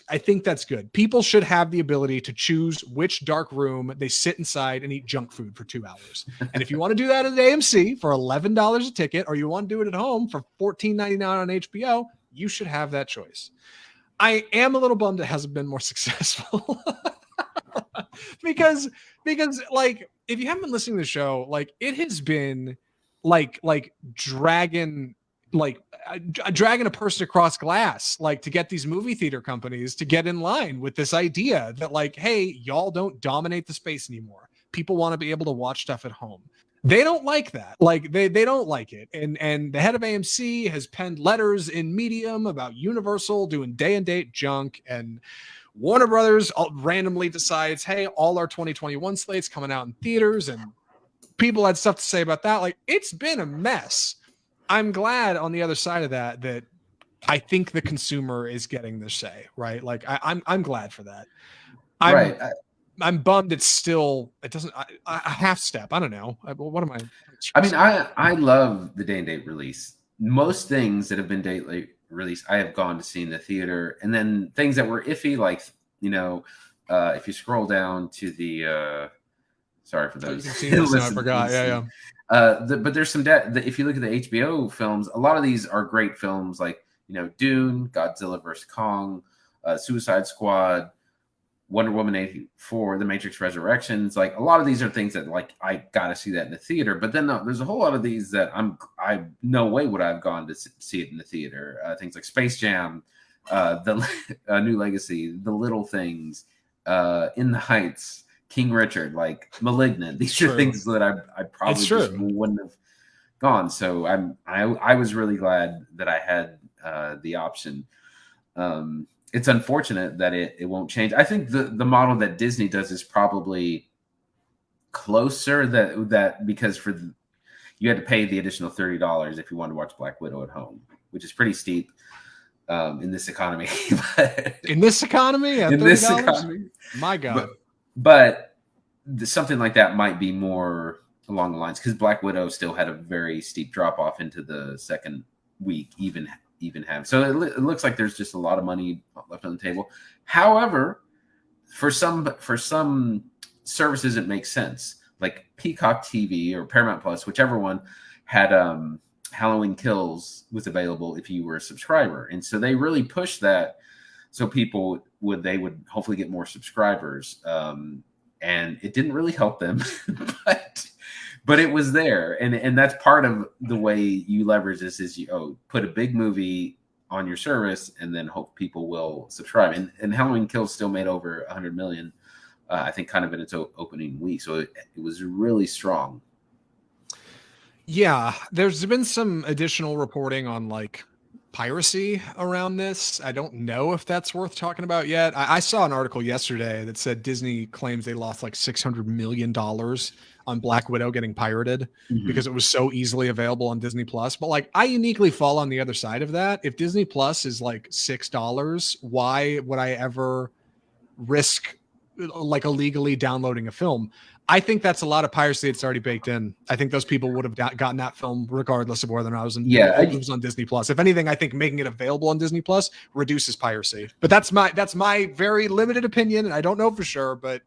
good. People should have the ability to choose which dark room they sit inside and eat junk food for 2 hours. And if you want to do that at AMC for $11 a ticket, or you want to do it at home for $14.99 on HBO, you should have that choice. I am a little bummed it hasn't been more successful. because like if you haven't been listening to the show, like it has been like dragging a person across glass, like to get these movie theater companies to get in line with this idea that like, hey, y'all don't dominate the space anymore. People want to be able to watch stuff at home. They don't like that. Like they don't like it. And the head of AMC has penned letters in Medium about Universal doing day and date junk, and Warner Brothers randomly decides, hey, all our 2021 slates coming out in theaters, and people had stuff to say about that. Like it's been a mess. I'm glad on the other side of that I think the consumer is getting their say, right? Like I'm glad for that. I'm bummed it doesn't a half step. I don't know. What am I? I mean, I love the day and date release. Most things that have been date release, I have gone to see in the theater, and then things that were iffy, like, you know, if you scroll down to the sorry for those. I forgot. Yeah. But there's some if you look at the HBO films, a lot of these are great films, like, you know, Dune, Godzilla vs. Kong, Suicide Squad, Wonder Woman 84, The Matrix Resurrections. Like a lot of these are things that like I gotta see that in the theater. But then there's a whole lot of these that I no way would I have gone to see it in the theater. Things like Space Jam, the New Legacy, The Little Things, In the Heights, King Richard, like Malignant. These are True. things that I probably just wouldn't have gone. So I was really glad that I had the option. It's unfortunate that it won't change. I think the model that Disney does is probably closer, that because you had to pay the additional $30 if you wanted to watch Black Widow at home, which is pretty steep in this economy. In this economy, at in $30? this economy, my God. But something like that might be more along the lines, because Black Widow still had a very steep drop off into the second week, even have. So it looks like there's just a lot of money left on the table. However, for some services, it makes sense. Like Peacock TV or Paramount Plus, whichever one, had Halloween Kills was available if you were a subscriber, and so they really pushed that, so people would hopefully get more subscribers. And it didn't really help them, but it was there, and that's part of the way you leverage this, is you put a big movie on your service and then hope people will subscribe. And Halloween Kills still made over 100 million. I think kind of in its opening week. So it was really strong. Yeah, there's been some additional reporting on like piracy around this. I don't know if that's worth talking about yet. I saw an article yesterday that said Disney claims they lost like $600 million on Black Widow getting pirated because it was so easily available on Disney Plus. But like, I uniquely fall on the other side of that. If Disney Plus is like $6, why would I ever risk like illegally downloading a film? I think that's a lot of piracy that's already baked in. I think those people would have gotten that film regardless of whether or not it was it was on Disney Plus. If anything, I think making it available on Disney Plus reduces piracy. But that's my very limited opinion, and I don't know for sure, but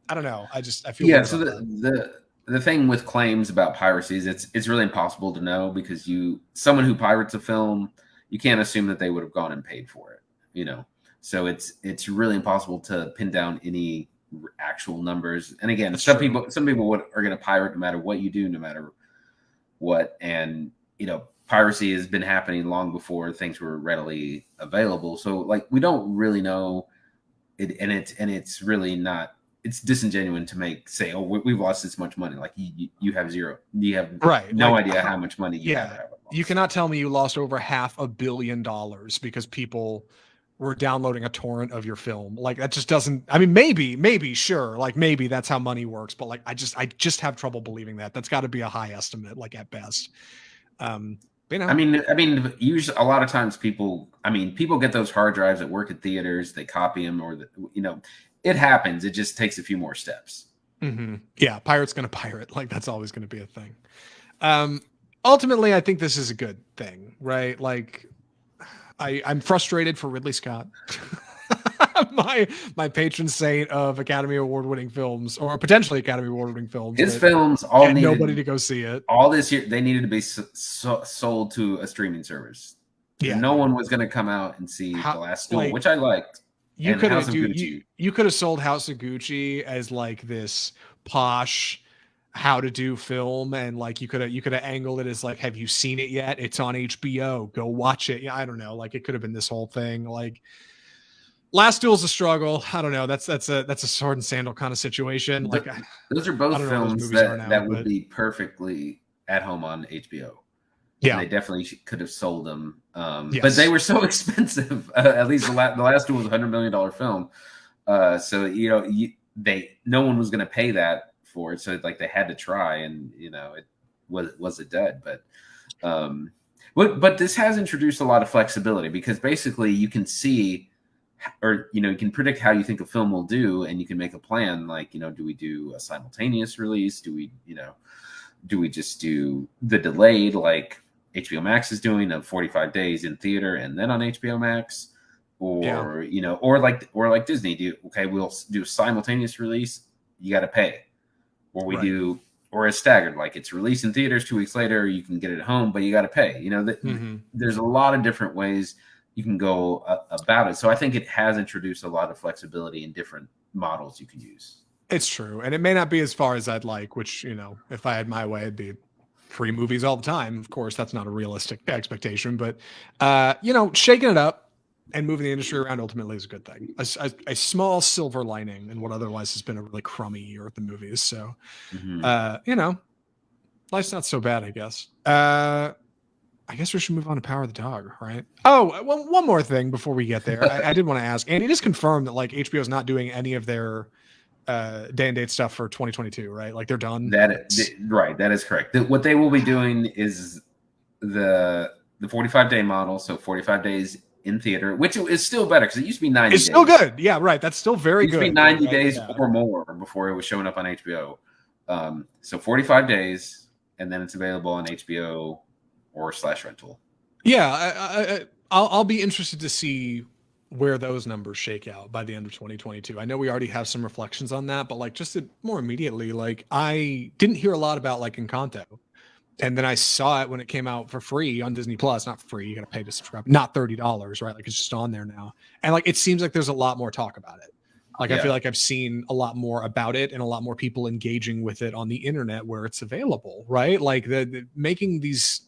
I don't know. I feel so the thing with claims about piracy is it's really impossible to know, because someone who pirates a film, you can't assume that they would have gone and paid for it, So it's really impossible to pin down any actual numbers. And again, some people are going to pirate no matter what you do, no matter what. And piracy has been happening long before things were readily available. So like, we don't really know it, and it's really not. It's disingenuous to say, oh, we've lost this much money. Like you have zero. You have no idea how much money you have. You cannot tell me you lost over $500 million because people were downloading a torrent of your film. Like, that just doesn't. I mean, maybe, sure. Like, maybe that's how money works. But like, I just have trouble believing that. That's got to be a high estimate, like at best. I mean, usually a lot of times people get those hard drives that work at theaters. They copy them, or it happens. It just takes a few more steps. Mm-hmm. Yeah, pirate's going to pirate. Like, that's always going to be a thing. Ultimately, I think this is a good thing, right? Like, I'm frustrated for Ridley Scott, my patron saint of Academy Award winning films, or potentially Academy Award winning films. His films all needed nobody to go see it. All this year, they needed to be sold to a streaming service. Yeah, no one was going to come out and see The Last Duel, which I liked. You could have sold House of Gucci as like this posh how to do film, and like you could have angled it as like, have you seen it yet? It's on HBO. Go watch it. Yeah, I don't know. Like, it could have been this whole thing. Like, Last Duel's a struggle. I don't know. That's a sword and sandal kind of situation. Like, those are both films that would be perfectly at home on HBO. Yeah, and they definitely could have sold them. But they were so expensive. At least the Last Duel was $100 million film. So no one was going to pay that for it. So like, they had to try, and it was a dud. But this has introduced a lot of flexibility, because basically you can see, or you can predict how you think a film will do, and you can make a plan. Like, do we do a simultaneous release? Do we just do the delayed, like HBO Max is doing, of 45 days in theater and then on HBO Max? Or or like Disney we'll do a simultaneous release, you got to pay. Or or a staggered, like it's released in theaters 2 weeks later, you can get it at home, but you got to pay. There's a lot of different ways you can go about it. So I think it has introduced a lot of flexibility in different models you can use. It's true. And it may not be as far as I'd like, which, if I had my way, it'd be free movies all the time. Of course, that's not a realistic expectation, but, shaking it up, and moving the industry around ultimately is a good thing. A small silver lining in what otherwise has been a really crummy year at the movies. So, you know, life's not so bad, I guess. I guess we should move on to Power of the Dog, right? Oh, one more thing before we get there. I did want to ask, Andy just confirmed that like HBO is not doing any of their day and date stuff for 2022, right? Like they're done. Right, that is correct. What they will be doing is the 45-day model, so 45 days in theater, which is still better because it used to be 90 it's days. still good. Yeah, right. That's still very good. It used to be 90 right? days or more before it was showing up on HBO. So 45 days, and then it's available on HBO or /rental. Yeah, I'll be interested to see where those numbers shake out by the end of 2022. I know we already have some reflections on that, but like just more immediately, like I didn't hear a lot about like Encanto. And then I saw it when it came out for free on Disney Plus. Not free, you got to pay to subscribe. Not $30, right? Like it's just on there now. And like it seems like there's a lot more talk about it. Like I feel like I've seen a lot more about it and a lot more people engaging with it on the internet where it's available, right? Like the making these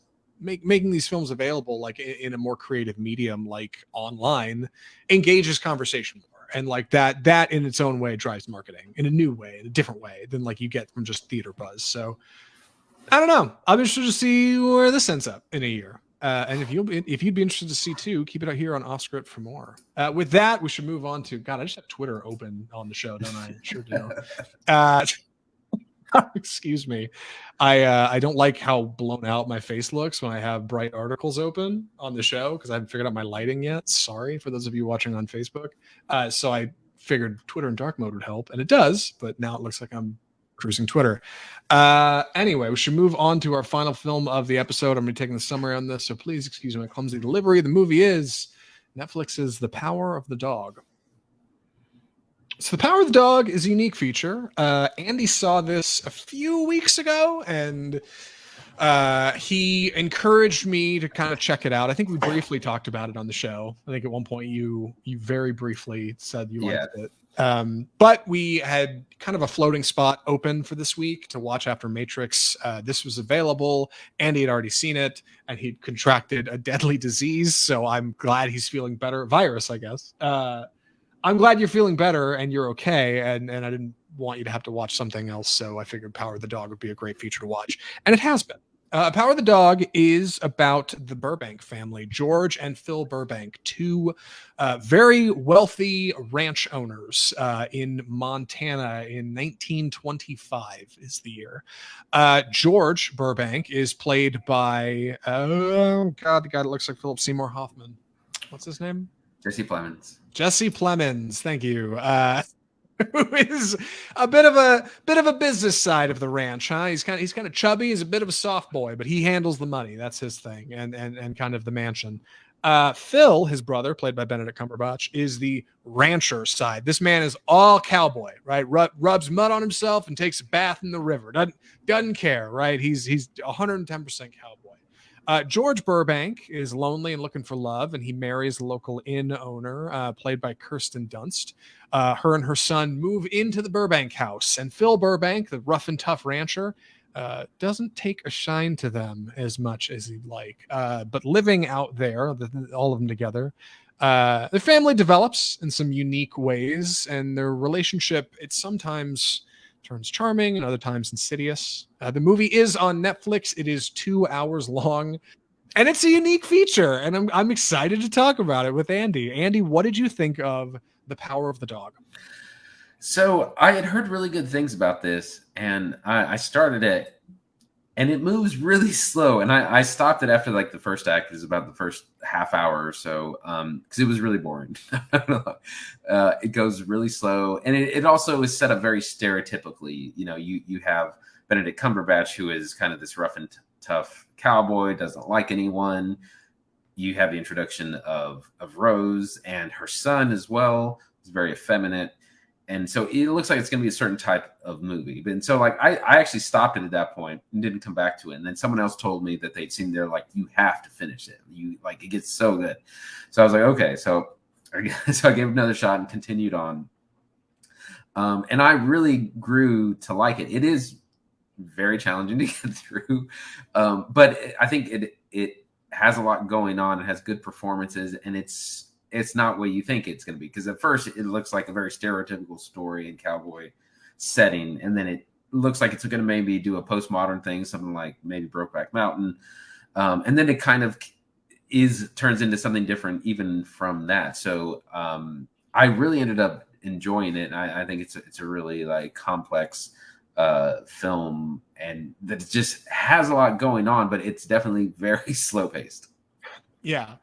films available like in a more creative medium like online engages conversation more. And like that in its own way drives marketing in a new way, in a different way than like you get from just theater buzz. So I don't know. I'm interested to see where this ends up in a year. And if you'd be interested to see too, keep it out here on Off Script for more. With that, we should move on to God. I just have Twitter open on the show, don't I? Sure do. Excuse me. I don't like how blown out my face looks when I have bright articles open on the show because I haven't figured out my lighting yet. Sorry for those of you watching on Facebook. So I figured Twitter in dark mode would help, and it does. But now it looks like I'm cruising Twitter. Anyway, we should move on to our final film of the episode. I'm going to be taking the summary on this, so please excuse my clumsy delivery. The movie is Netflix's The Power of the Dog. So The Power of the Dog is a unique feature. Andy saw this a few weeks ago, and he encouraged me to kind of check it out. I think we briefly talked about it on the show. I think at one point you very briefly said you liked it. But we had kind of a floating spot open for this week to watch after Matrix. This was available. Andy had already seen it, and he'd contracted a deadly disease. So I'm glad he's feeling better. Virus, I guess. I'm glad you're feeling better and you're okay. And I didn't want you to have to watch something else. So I figured Power of the Dog would be a great feature to watch. And it has been. Power of the Dog is about the Burbank family, George and Phil Burbank, two very wealthy ranch owners in Montana in 1925 is the year. George Burbank is played by, the guy that looks like Philip Seymour Hoffman. What's his name? Jesse Plemons. Jesse Plemons, thank you. Who is a bit of a business side of the ranch, huh? He's kind of chubby. He's a bit of a soft boy, but he handles the money. That's his thing, and kind of the mansion. Phil, his brother, played by Benedict Cumberbatch, is the rancher side. This man is all cowboy, right? Rubs mud on himself and takes a bath in the river. Doesn't care, right? He's 110% cowboy. George Burbank is lonely and looking for love, and he marries the local inn owner, played by Kristen Dunst. Her and her son move into the Burbank house, and Phil Burbank, the rough and tough rancher, doesn't take a shine to them as much as he'd like. But living out there, all of them together, their family develops in some unique ways, and their relationship, it sometimes turns charming and other times insidious. The movie is on Netflix. It is 2 hours long, and it's a unique feature, and I'm excited to talk about it with Andy. Andy, what did you think of The Power of the Dog? So I had heard really good things about this, and I started it, and it moves really slow. And I stopped it after like the first act. It was about the first half hour or so, because it was really boring. It goes really slow, and it also is set up very stereotypically. You know, you have Benedict Cumberbatch, who is kind of this rough and tough cowboy, doesn't like anyone. You have the introduction of Rose and her son as well. It's very effeminate. And so it looks like it's going to be a certain type of movie. And so like I actually stopped it at that point and didn't come back to it. And then someone else told me that they'd seen there, like, you have to finish it. You like, it gets so good. So I was like, okay. So I gave it another shot and continued on. And I really grew to like it. It is very challenging to get through. But I think it has a lot going on. It has good performances, and it's it's not what you think it's going to be. Because at first it looks like a very stereotypical story in cowboy setting, and then it looks like it's going to maybe do a postmodern thing, something like maybe Brokeback Mountain, and then it kind of turns into something different even from that. So I really ended up enjoying it, and I think it's a really like complex film, and that it just has a lot going on, but it's definitely very slow paced. Yeah.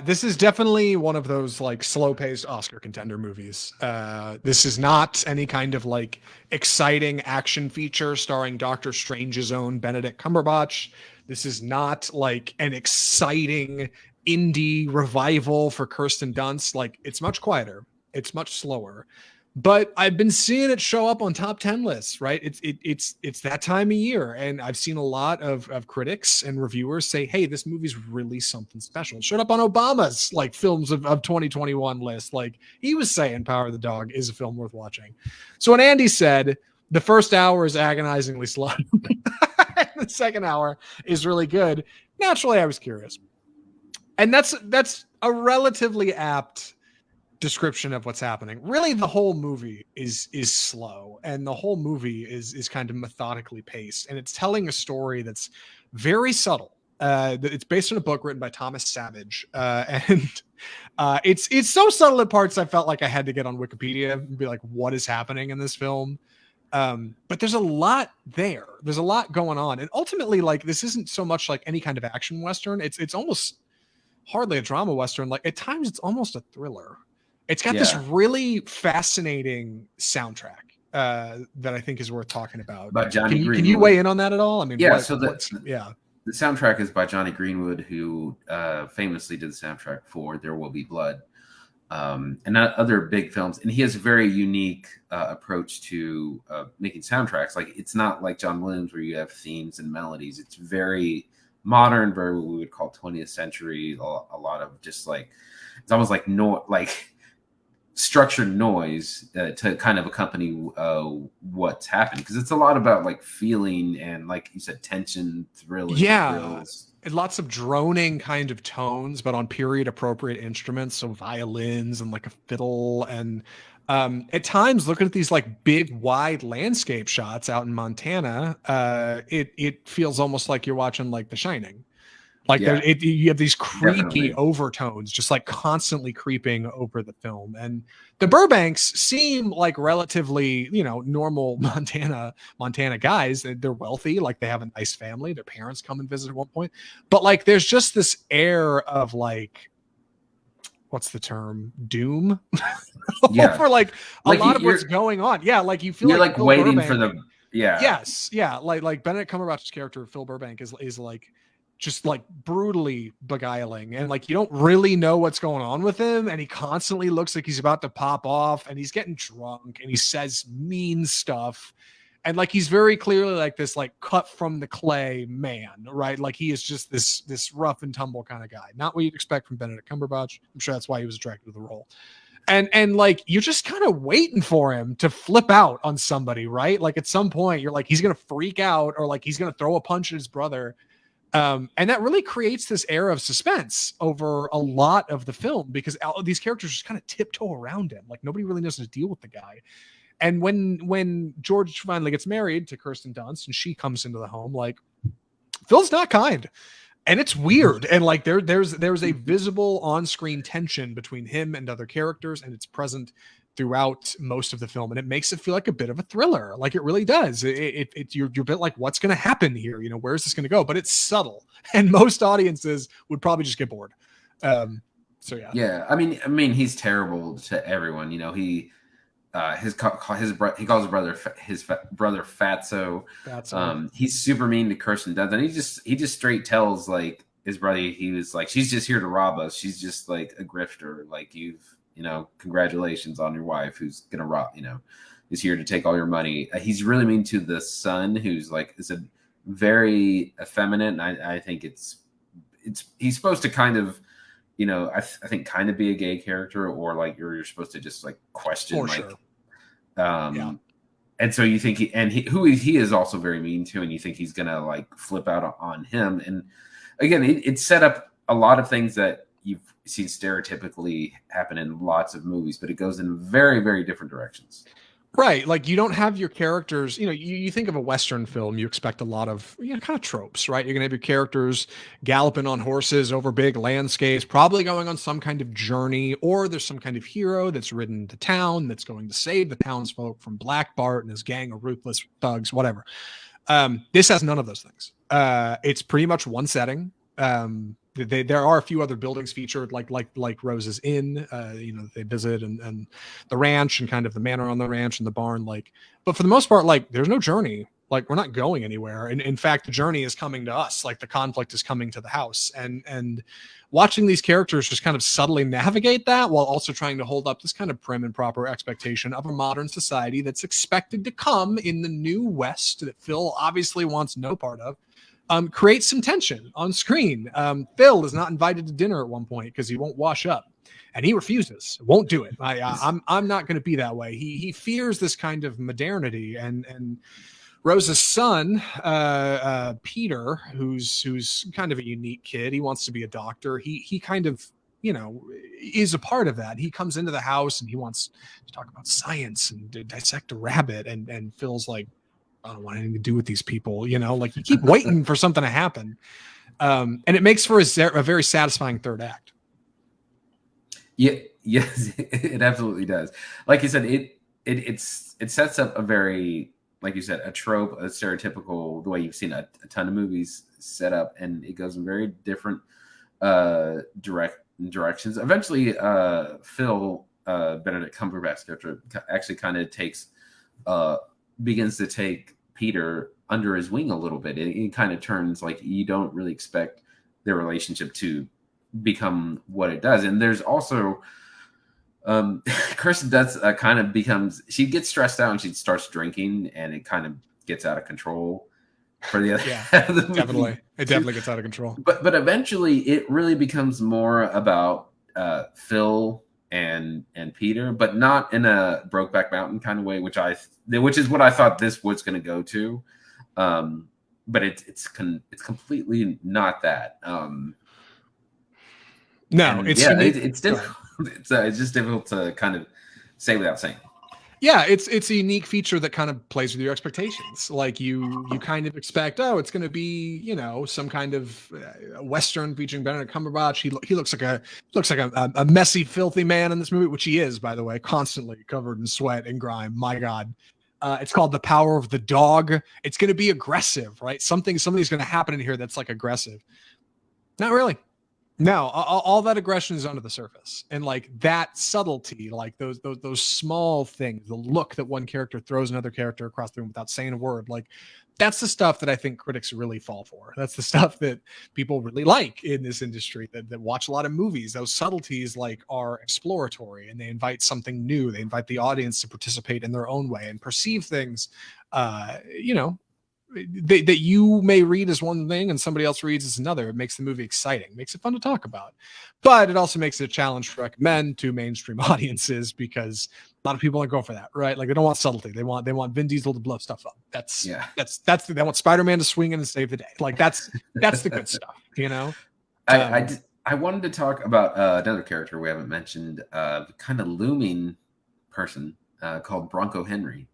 This is definitely one of those like slow paced Oscar contender movies. This is not any kind of like exciting action feature starring Doctor Strange's own Benedict Cumberbatch. This is not like an exciting indie revival for Kirsten Dunst. Like, it's much quieter. It's much slower. But I've been seeing it show up on top 10 lists, right? It's that time of year. And I've seen a lot of critics and reviewers say, hey, this movie's really something special. It showed up on Obama's like films of 2021 list. Like, he was saying Power of the Dog is a film worth watching. So when Andy said the first hour is agonizingly slow, the second hour is really good, naturally I was curious. And that's a relatively apt description of what's happening. Really, the whole movie is slow, and the whole movie is kind of methodically paced, and it's telling a story that's very subtle. It's based on a book written by Thomas Savage, and it's so subtle at parts I felt like I had to get on Wikipedia and be like, what is happening in this film? But there's a lot there. There's a lot going on, and ultimately, like, this isn't so much like any kind of action Western. It's almost hardly a drama Western. Like, at times it's almost a thriller. It's got this really fascinating soundtrack that I think is worth talking about. Johnny Greenwood. Can you weigh in on that at all? I mean, yeah. The soundtrack is by Johnny Greenwood, who famously did the soundtrack for There Will Be Blood, and other big films. And he has a very unique approach to making soundtracks. Like, it's not like John Williams where you have themes and melodies. It's very modern, very what we would call 20th century. A lot of just like, it's almost like structured noise to kind of accompany what's happening, because it's a lot about like feeling and, like you said, tension, thrilling, thrills. And lots of droning kind of tones, but on period appropriate instruments, so violins and like a fiddle, and at times looking at these like big wide landscape shots out in Montana, it feels almost like you're watching like The Shining. Like, you have these creepy overtones just like constantly creeping over the film. And the Burbanks seem like relatively, normal Montana guys. They're wealthy, like they have a nice family. Their parents come and visit at one point. But like, there's just this air of like, what's the term? Doom? For like a lot of what's going on. Yeah, like you feel you're like waiting Burbank, for the Yes, yeah. Like Benedict Cumberbatch's character, Phil Burbank, is like just like brutally beguiling, and like you don't really know what's going on with him, and he constantly looks like he's about to pop off, and he's getting drunk, and he says mean stuff, and like he's very clearly like this like cut from the clay man, right? Like he is just this rough and tumble kind of guy, not what you'd expect from Benedict Cumberbatch. I'm sure that's why he was attracted to the role. And like you're just kind of waiting for him to flip out on somebody, right? Like at some point you're like, he's gonna freak out, or like he's gonna throw a punch at his brother. And that really creates this air of suspense over a lot of the film, because all of these characters just kind of tiptoe around him. Like nobody really knows how to deal with the guy. And when George finally gets married to Kirsten Dunst and she comes into the home, like Phil's not kind, and it's weird. And like there's a visible on-screen tension between him and other characters, and it's present throughout most of the film, and it makes it feel like a bit of a thriller. Like it really does. You're a bit like, what's going to happen here? Where's this going to go? But it's subtle, and most audiences would probably just get bored. So yeah. Yeah. I mean, he's terrible to everyone. He calls his brother Fatso. He's super mean to Kirsten Dunst, and he just straight tells like his brother, he was like, she's just here to rob us. She's just like a grifter. Like congratulations on your wife who's gonna rob, is here to take all your money. He's really mean to the son, who's like is a very effeminate, and I think he's supposed to kind of, I think kind of be a gay character, or like you're supposed to just like question. For like sure. And so you think he is also very mean to, and you think he's gonna like flip out on him. And again, it set up a lot of things that you've seen stereotypically happen in lots of movies, but it goes in very, very different directions. Right. Like you don't have your characters, you think of a Western film, you expect a lot of, kind of tropes, right? You're going to have your characters galloping on horses over big landscapes, probably going on some kind of journey, or there's some kind of hero that's ridden to town that's going to save the townsfolk from Black Bart and his gang of ruthless thugs, whatever. This has none of those things. It's pretty much one setting. There are a few other buildings featured, like Rose's Inn, they visit, and the ranch and kind of the manor on the ranch and the barn, but for the most part, there's no journey. Like we're not going anywhere. And in fact, the journey is coming to us. Like the conflict is coming to the house, and watching these characters just kind of subtly navigate that while also trying to hold up this kind of prim and proper expectation of a modern society that's expected to come in the new West that Phil obviously wants no part of. Creates some tension on screen. Phil is not invited to dinner at one point because he won't wash up, and he refuses, won't do it. I'm not going to be that way. He fears this kind of modernity, and Rose's son, Peter, who's kind of a unique kid. He wants to be a doctor. He kind of is a part of that. He comes into the house and he wants to talk about science and dissect a rabbit, and Phil's like, I don't want anything to do with these people, you keep waiting for something to happen. And it makes for a very satisfying third act. Yeah, yes, it absolutely does. Like you said, it sets up a very, like you said, a trope, a stereotypical, the way you've seen a ton of movies set up, and it goes in very different directions. Eventually, Phil, Benedict Cumberbatch character, actually kind of begins to take Peter under his wing a little bit. It kind of turns like you don't really expect their relationship to become what it does. And there's also Kristen Dunst kind of becomes, she gets stressed out and she starts drinking, and it kind of gets out of control for the other half of the movie. Definitely. It definitely gets out of control. But eventually it really becomes more about Phil and Peter, but not in a Brokeback Mountain kind of way, which is what I thought this was going to go to. But it's completely not that. No, it's difficult. It's just difficult to kind of say without saying. Yeah, it's a unique feature that kind of plays with your expectations. Like you kind of expect, it's going to be, some kind of Western featuring Benedict Cumberbatch. He looks like a messy, filthy man in this movie, which he is, by the way, constantly covered in sweat and grime. My God. It's called The Power of the Dog. It's going to be aggressive, right? Something's going to happen in here that's like aggressive. Not really. No, all that aggression is under the surface, and like that subtlety, like those small things, the look that one character throws another character across the room without saying a word, like that's the stuff that I think critics really fall for. That's the stuff that people really like in this industry, that watch a lot of movies. Those subtleties are exploratory, and they invite something new. They invite the audience to participate in their own way and perceive things, that you may read as one thing and somebody else reads as another. It makes the movie exciting, makes it fun to talk about, but it also makes it a challenge to recommend to mainstream audiences, because a lot of people don't go for that, right? Like they don't want subtlety. They want Vin Diesel to blow stuff up. They want Spider-Man to swing in and save the day. Like that's the good stuff, I wanted to talk about another character we haven't mentioned, kind of looming person called Bronco Henry.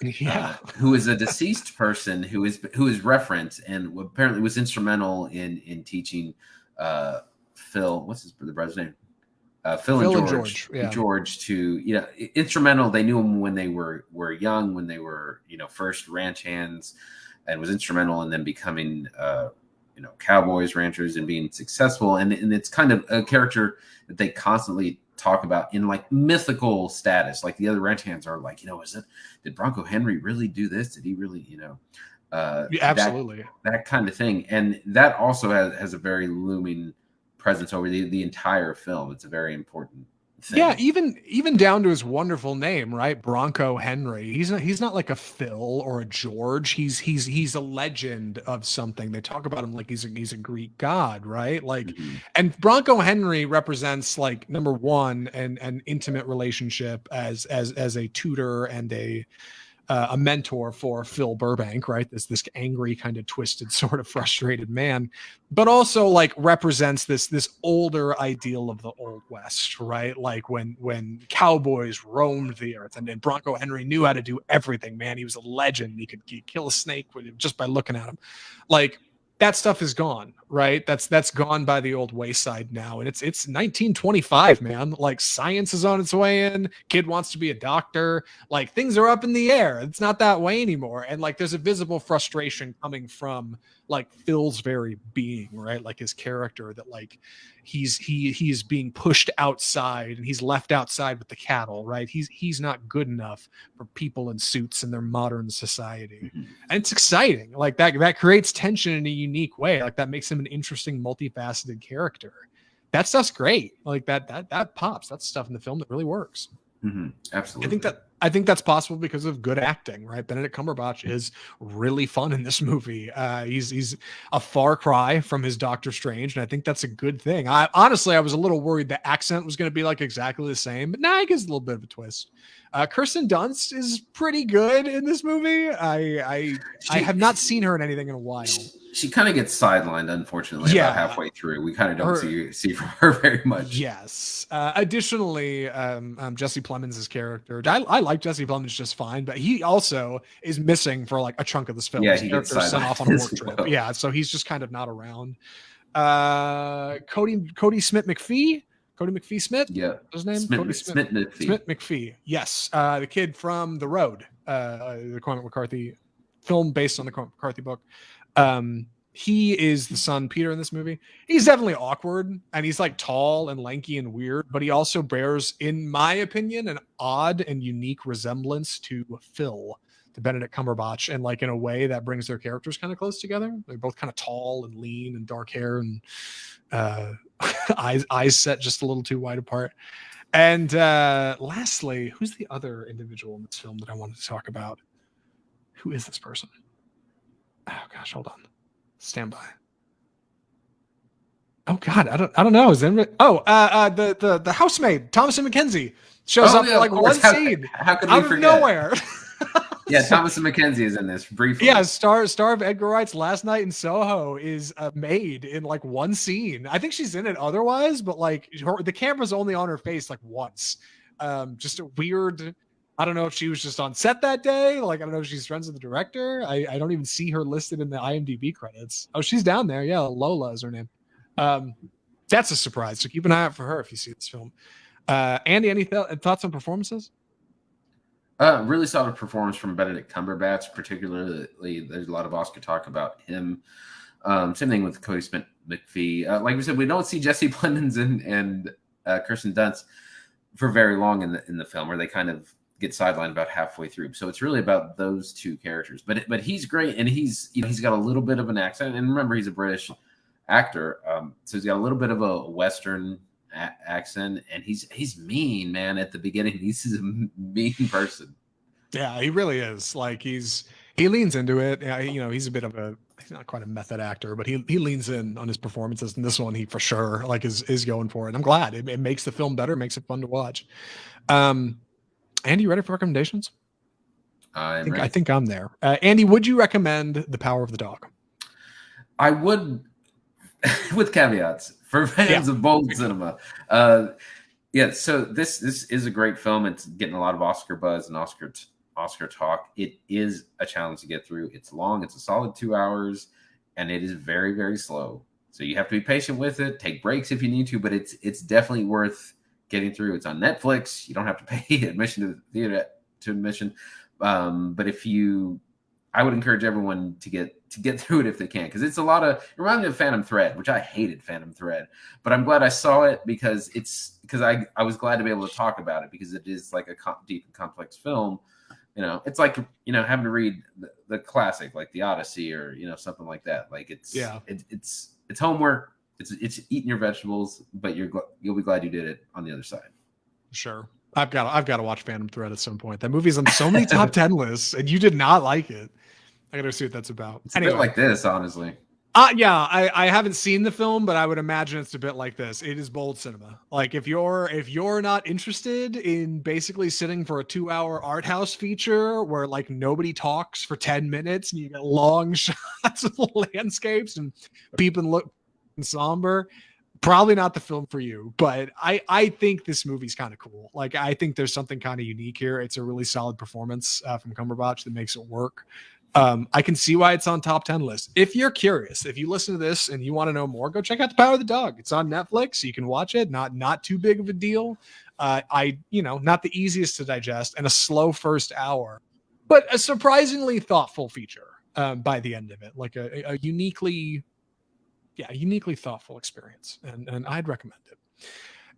Yeah, who is a deceased person who is referenced and apparently was instrumental in teaching Phil. What's the brother's name? Phil and George. Yeah. George to instrumental. They knew him when they were young, when they were first ranch hands, and was instrumental in them becoming cowboys, ranchers, and being successful. And it's kind of a character that they constantly talk about in like mythical status. Like the other ranch hands are like, did Bronco Henry really do this? Did he really, absolutely that kind of thing. And that also has a very looming presence over the entire film. It's a very important thing. Yeah, even down to his wonderful name, right? Bronco Henry. He's not like a Phil or a George. He's a legend of something. They talk about him like he's a Greek god, right? Like, and Bronco Henry represents, like, number one, an intimate relationship as a tutor and a a mentor for Phil Burbank, right? This angry, kind of twisted, sort of frustrated man, but also like represents this older ideal of the Old West, right? Like when cowboys roamed the earth, and Bronco Henry knew how to do everything. Man, he was a legend. He'd kill a snake just by looking at him. Like, that stuff is gone, right? That's gone by the old wayside now. And it's 1925, man. Like, science is on its way in. Kid wants to be a doctor. Like, things are up in the air. It's not that way anymore. And like, there's a visible frustration coming from like Phil's very being, right? Like his character, that like he's being pushed outside and he's left outside with the cattle, right? He's not good enough for people in suits in their modern society. Mhm. And it's exciting. Like that creates tension in a unique way. Like that makes him an interesting, multifaceted character. That stuff's great. Like that pops. That's stuff in the film that really works. Mm-hmm. Absolutely. I think that's possible because of good acting, right? Benedict Cumberbatch is really fun in this movie. He's a far cry from his Doctor Strange, and I think that's a good thing. I was a little worried the accent was going to be like exactly the same, but now it gives a little bit of a twist. Kirsten Dunst is pretty good in this movie. I have not seen her in anything in a while. She kind of gets sidelined, unfortunately, about halfway through. We kind of don't see from her very much. Yes. Additionally, Jesse Plemons' character, I like Jesse Plemons just fine, but he also is missing for like a chunk of this film. Yeah, his he gets sent off on a work well. trip. Yeah, so he's just kind of not around. Cody Smith McPhee. Cody McPhee Smith? Yeah. His name? Smith McPhee. Smith McPhee. Yes. The kid from The Road, the Cormac McCarthy film based on the Cormac McCarthy book. He is the son Peter in this movie. He's definitely awkward, and he's like tall and lanky and weird, but he also bears, in my opinion, an odd and unique resemblance to Phil, to Benedict Cumberbatch, and like in a way that brings their characters kind of close together. They're both kind of tall and lean and dark hair and eyes set just a little too wide apart. And lastly, who's the other individual in this film that I wanted to talk about? Who is this person? Oh gosh, hold on. Stand by. Oh God, I don't know. Is anybody... the housemaid, Thomasin McKenzie, shows up for like one scene. How could we out forget? Of nowhere. Yeah, Thomasin McKenzie is in this briefly. Yeah, star of Edgar Wright's Last Night in Soho is a maid in like one scene. I think she's in it otherwise, but like the camera's only on her face like once. Just a weird. I don't know if she was just on set that day. Like, I don't know if she's friends with the director. I don't even see her listed in the IMDb credits. Oh, she's down there. Yeah, Lola is her name. That's a surprise. So keep an eye out for her if you see this film. Andy, any thoughts on performances? Really solid performance from Benedict Cumberbatch, particularly. There's a lot of Oscar talk about him. Same thing with Cody Smith McPhee. Like we said, we don't see Jesse Plemons and Kirsten Dunst for very long in the film, where they kind of get sidelined about halfway through. So it's really about those two characters. But he's great, and he's got a little bit of an accent. And remember, he's a British actor, so he's got a little bit of a Western accent, and he's mean, man. At the beginning, he's a mean person. Yeah, he really is. Like he leans into it. Yeah, he's a bit of he's not quite a method actor, but he leans in on his performances. And this one, he for sure like is going for it. I'm glad it makes the film better, makes it fun to watch. Andy, you ready for recommendations? I think I'm there. Andy, would you recommend The Power of the Dog? I would, with caveats, for fans of bold cinema. So this is a great film. It's getting a lot of Oscar buzz and Oscar talk. It is a challenge to get through. It's long. It's a solid 2 hours, and it is very, very slow. So you have to be patient with it. Take breaks if you need to, but it's definitely worth getting through. It's on Netflix. You don't have to pay admission to the theater to admission. But I would encourage everyone to get through it if they can, because it's it reminds me of Phantom Thread, which I hated Phantom Thread, but I'm glad I saw it because I was glad to be able to talk about it, because it is like a deep and complex film. It's like having to read the classic like the Odyssey or something like that. Like it's homework. It's eating your vegetables, but you'll be glad you did it on the other side. Sure. I've got to watch Phantom Thread at some point. That movie's on so many top 10 lists, and you did not like it. I got to see what that's about. It's a bit like this, honestly. Yeah, I haven't seen the film, but I would imagine it's a bit like this. It is bold cinema. Like if you're not interested in basically sitting for a 2-hour art house feature where like nobody talks for 10 minutes and you get long shots of landscapes and people look somber, probably not the film for you. But I think this movie's kind of cool. Like I think there's something kind of unique here. It's a really solid performance from Cumberbatch that makes it work. I can see why it's on top 10 list. If you're curious, if you listen to this and you want to know more, go check out The Power of the Dog. It's on Netflix. You can watch it. Not too big of a deal. Not the easiest to digest and a slow first hour, but a surprisingly thoughtful feature by the end of it. Like a uniquely thoughtful experience. And I'd recommend it.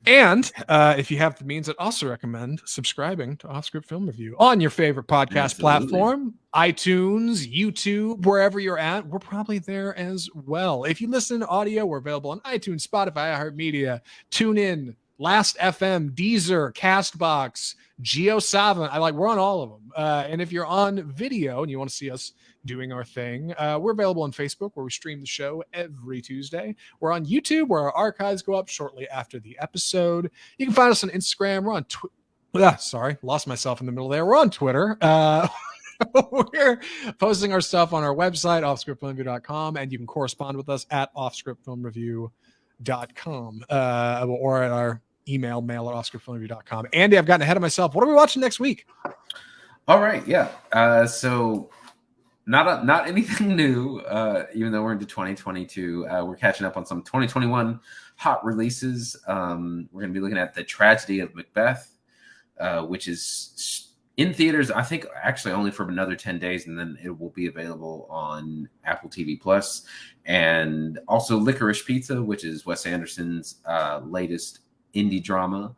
And if you have the means, I'd also recommend subscribing to Offscript Film Review on your favorite podcast platform, iTunes, YouTube, wherever you're at. We're probably there as well. If you listen to audio, we're available on iTunes, Spotify, iHeartMedia, TuneIn, Last FM, Deezer, Castbox, GeoSavant. We're on all of them. And if you're on video and you want to see us doing our thing, we're available on Facebook where we stream the show every Tuesday. We're on YouTube where our archives go up shortly after the episode. You can find us on Instagram. We're on lost myself in the middle there. We're on Twitter. We're posting our stuff on our website, offscriptfilmreview.com, and you can correspond with us at offscriptfilmreview.com or at our email, mail at offscriptfilmreview.com. Andy, I've gotten ahead of myself. What are we watching next week? All right, yeah. So not anything new, even though we're into 2022. We're catching up on some 2021 hot releases. We're going to be looking at The Tragedy of Macbeth, which is in theaters, I think, actually only for another 10 days, and then it will be available on Apple TV Plus. And also Licorice Pizza, which is Wes Anderson's latest indie drama,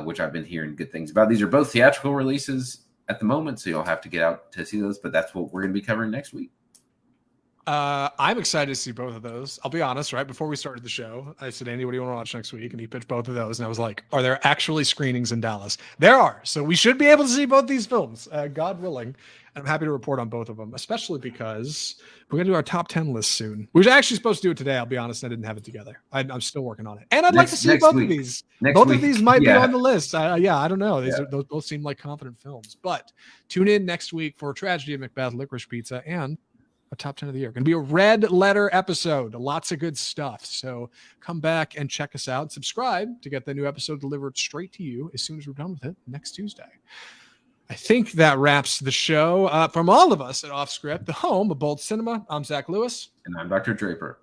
which I've been hearing good things about. These are both theatrical releases at the moment, so you'll have to get out to see those, but that's what we're going to be covering next week. I'm excited to see both of those. I'll be honest, right before we started the show, I said, Andy, what do you want to watch next week? And he pitched both of those. And I was like, are there actually screenings in Dallas? There are. So we should be able to see both these films, God willing. And I'm happy to report on both of them, especially because we're going to do our top 10 list soon. We were actually supposed to do it today. I'll be honest, I didn't have it together. I'm still working on it. And I'd like to see both of these. Both of these might be on the list. I don't know. Those both seem like confident films. But tune in next week for Tragedy of Macbeth, Licorice Pizza, and a top 10 of the year. Going to be a red letter episode. Lots of good stuff. So come back and check us out. Subscribe to get the new episode delivered straight to you as soon as we're done with it next Tuesday. I think that wraps the show. From all of us at Offscript, the home of bold cinema, I'm Zach Lewis. And I'm Dr. Draper.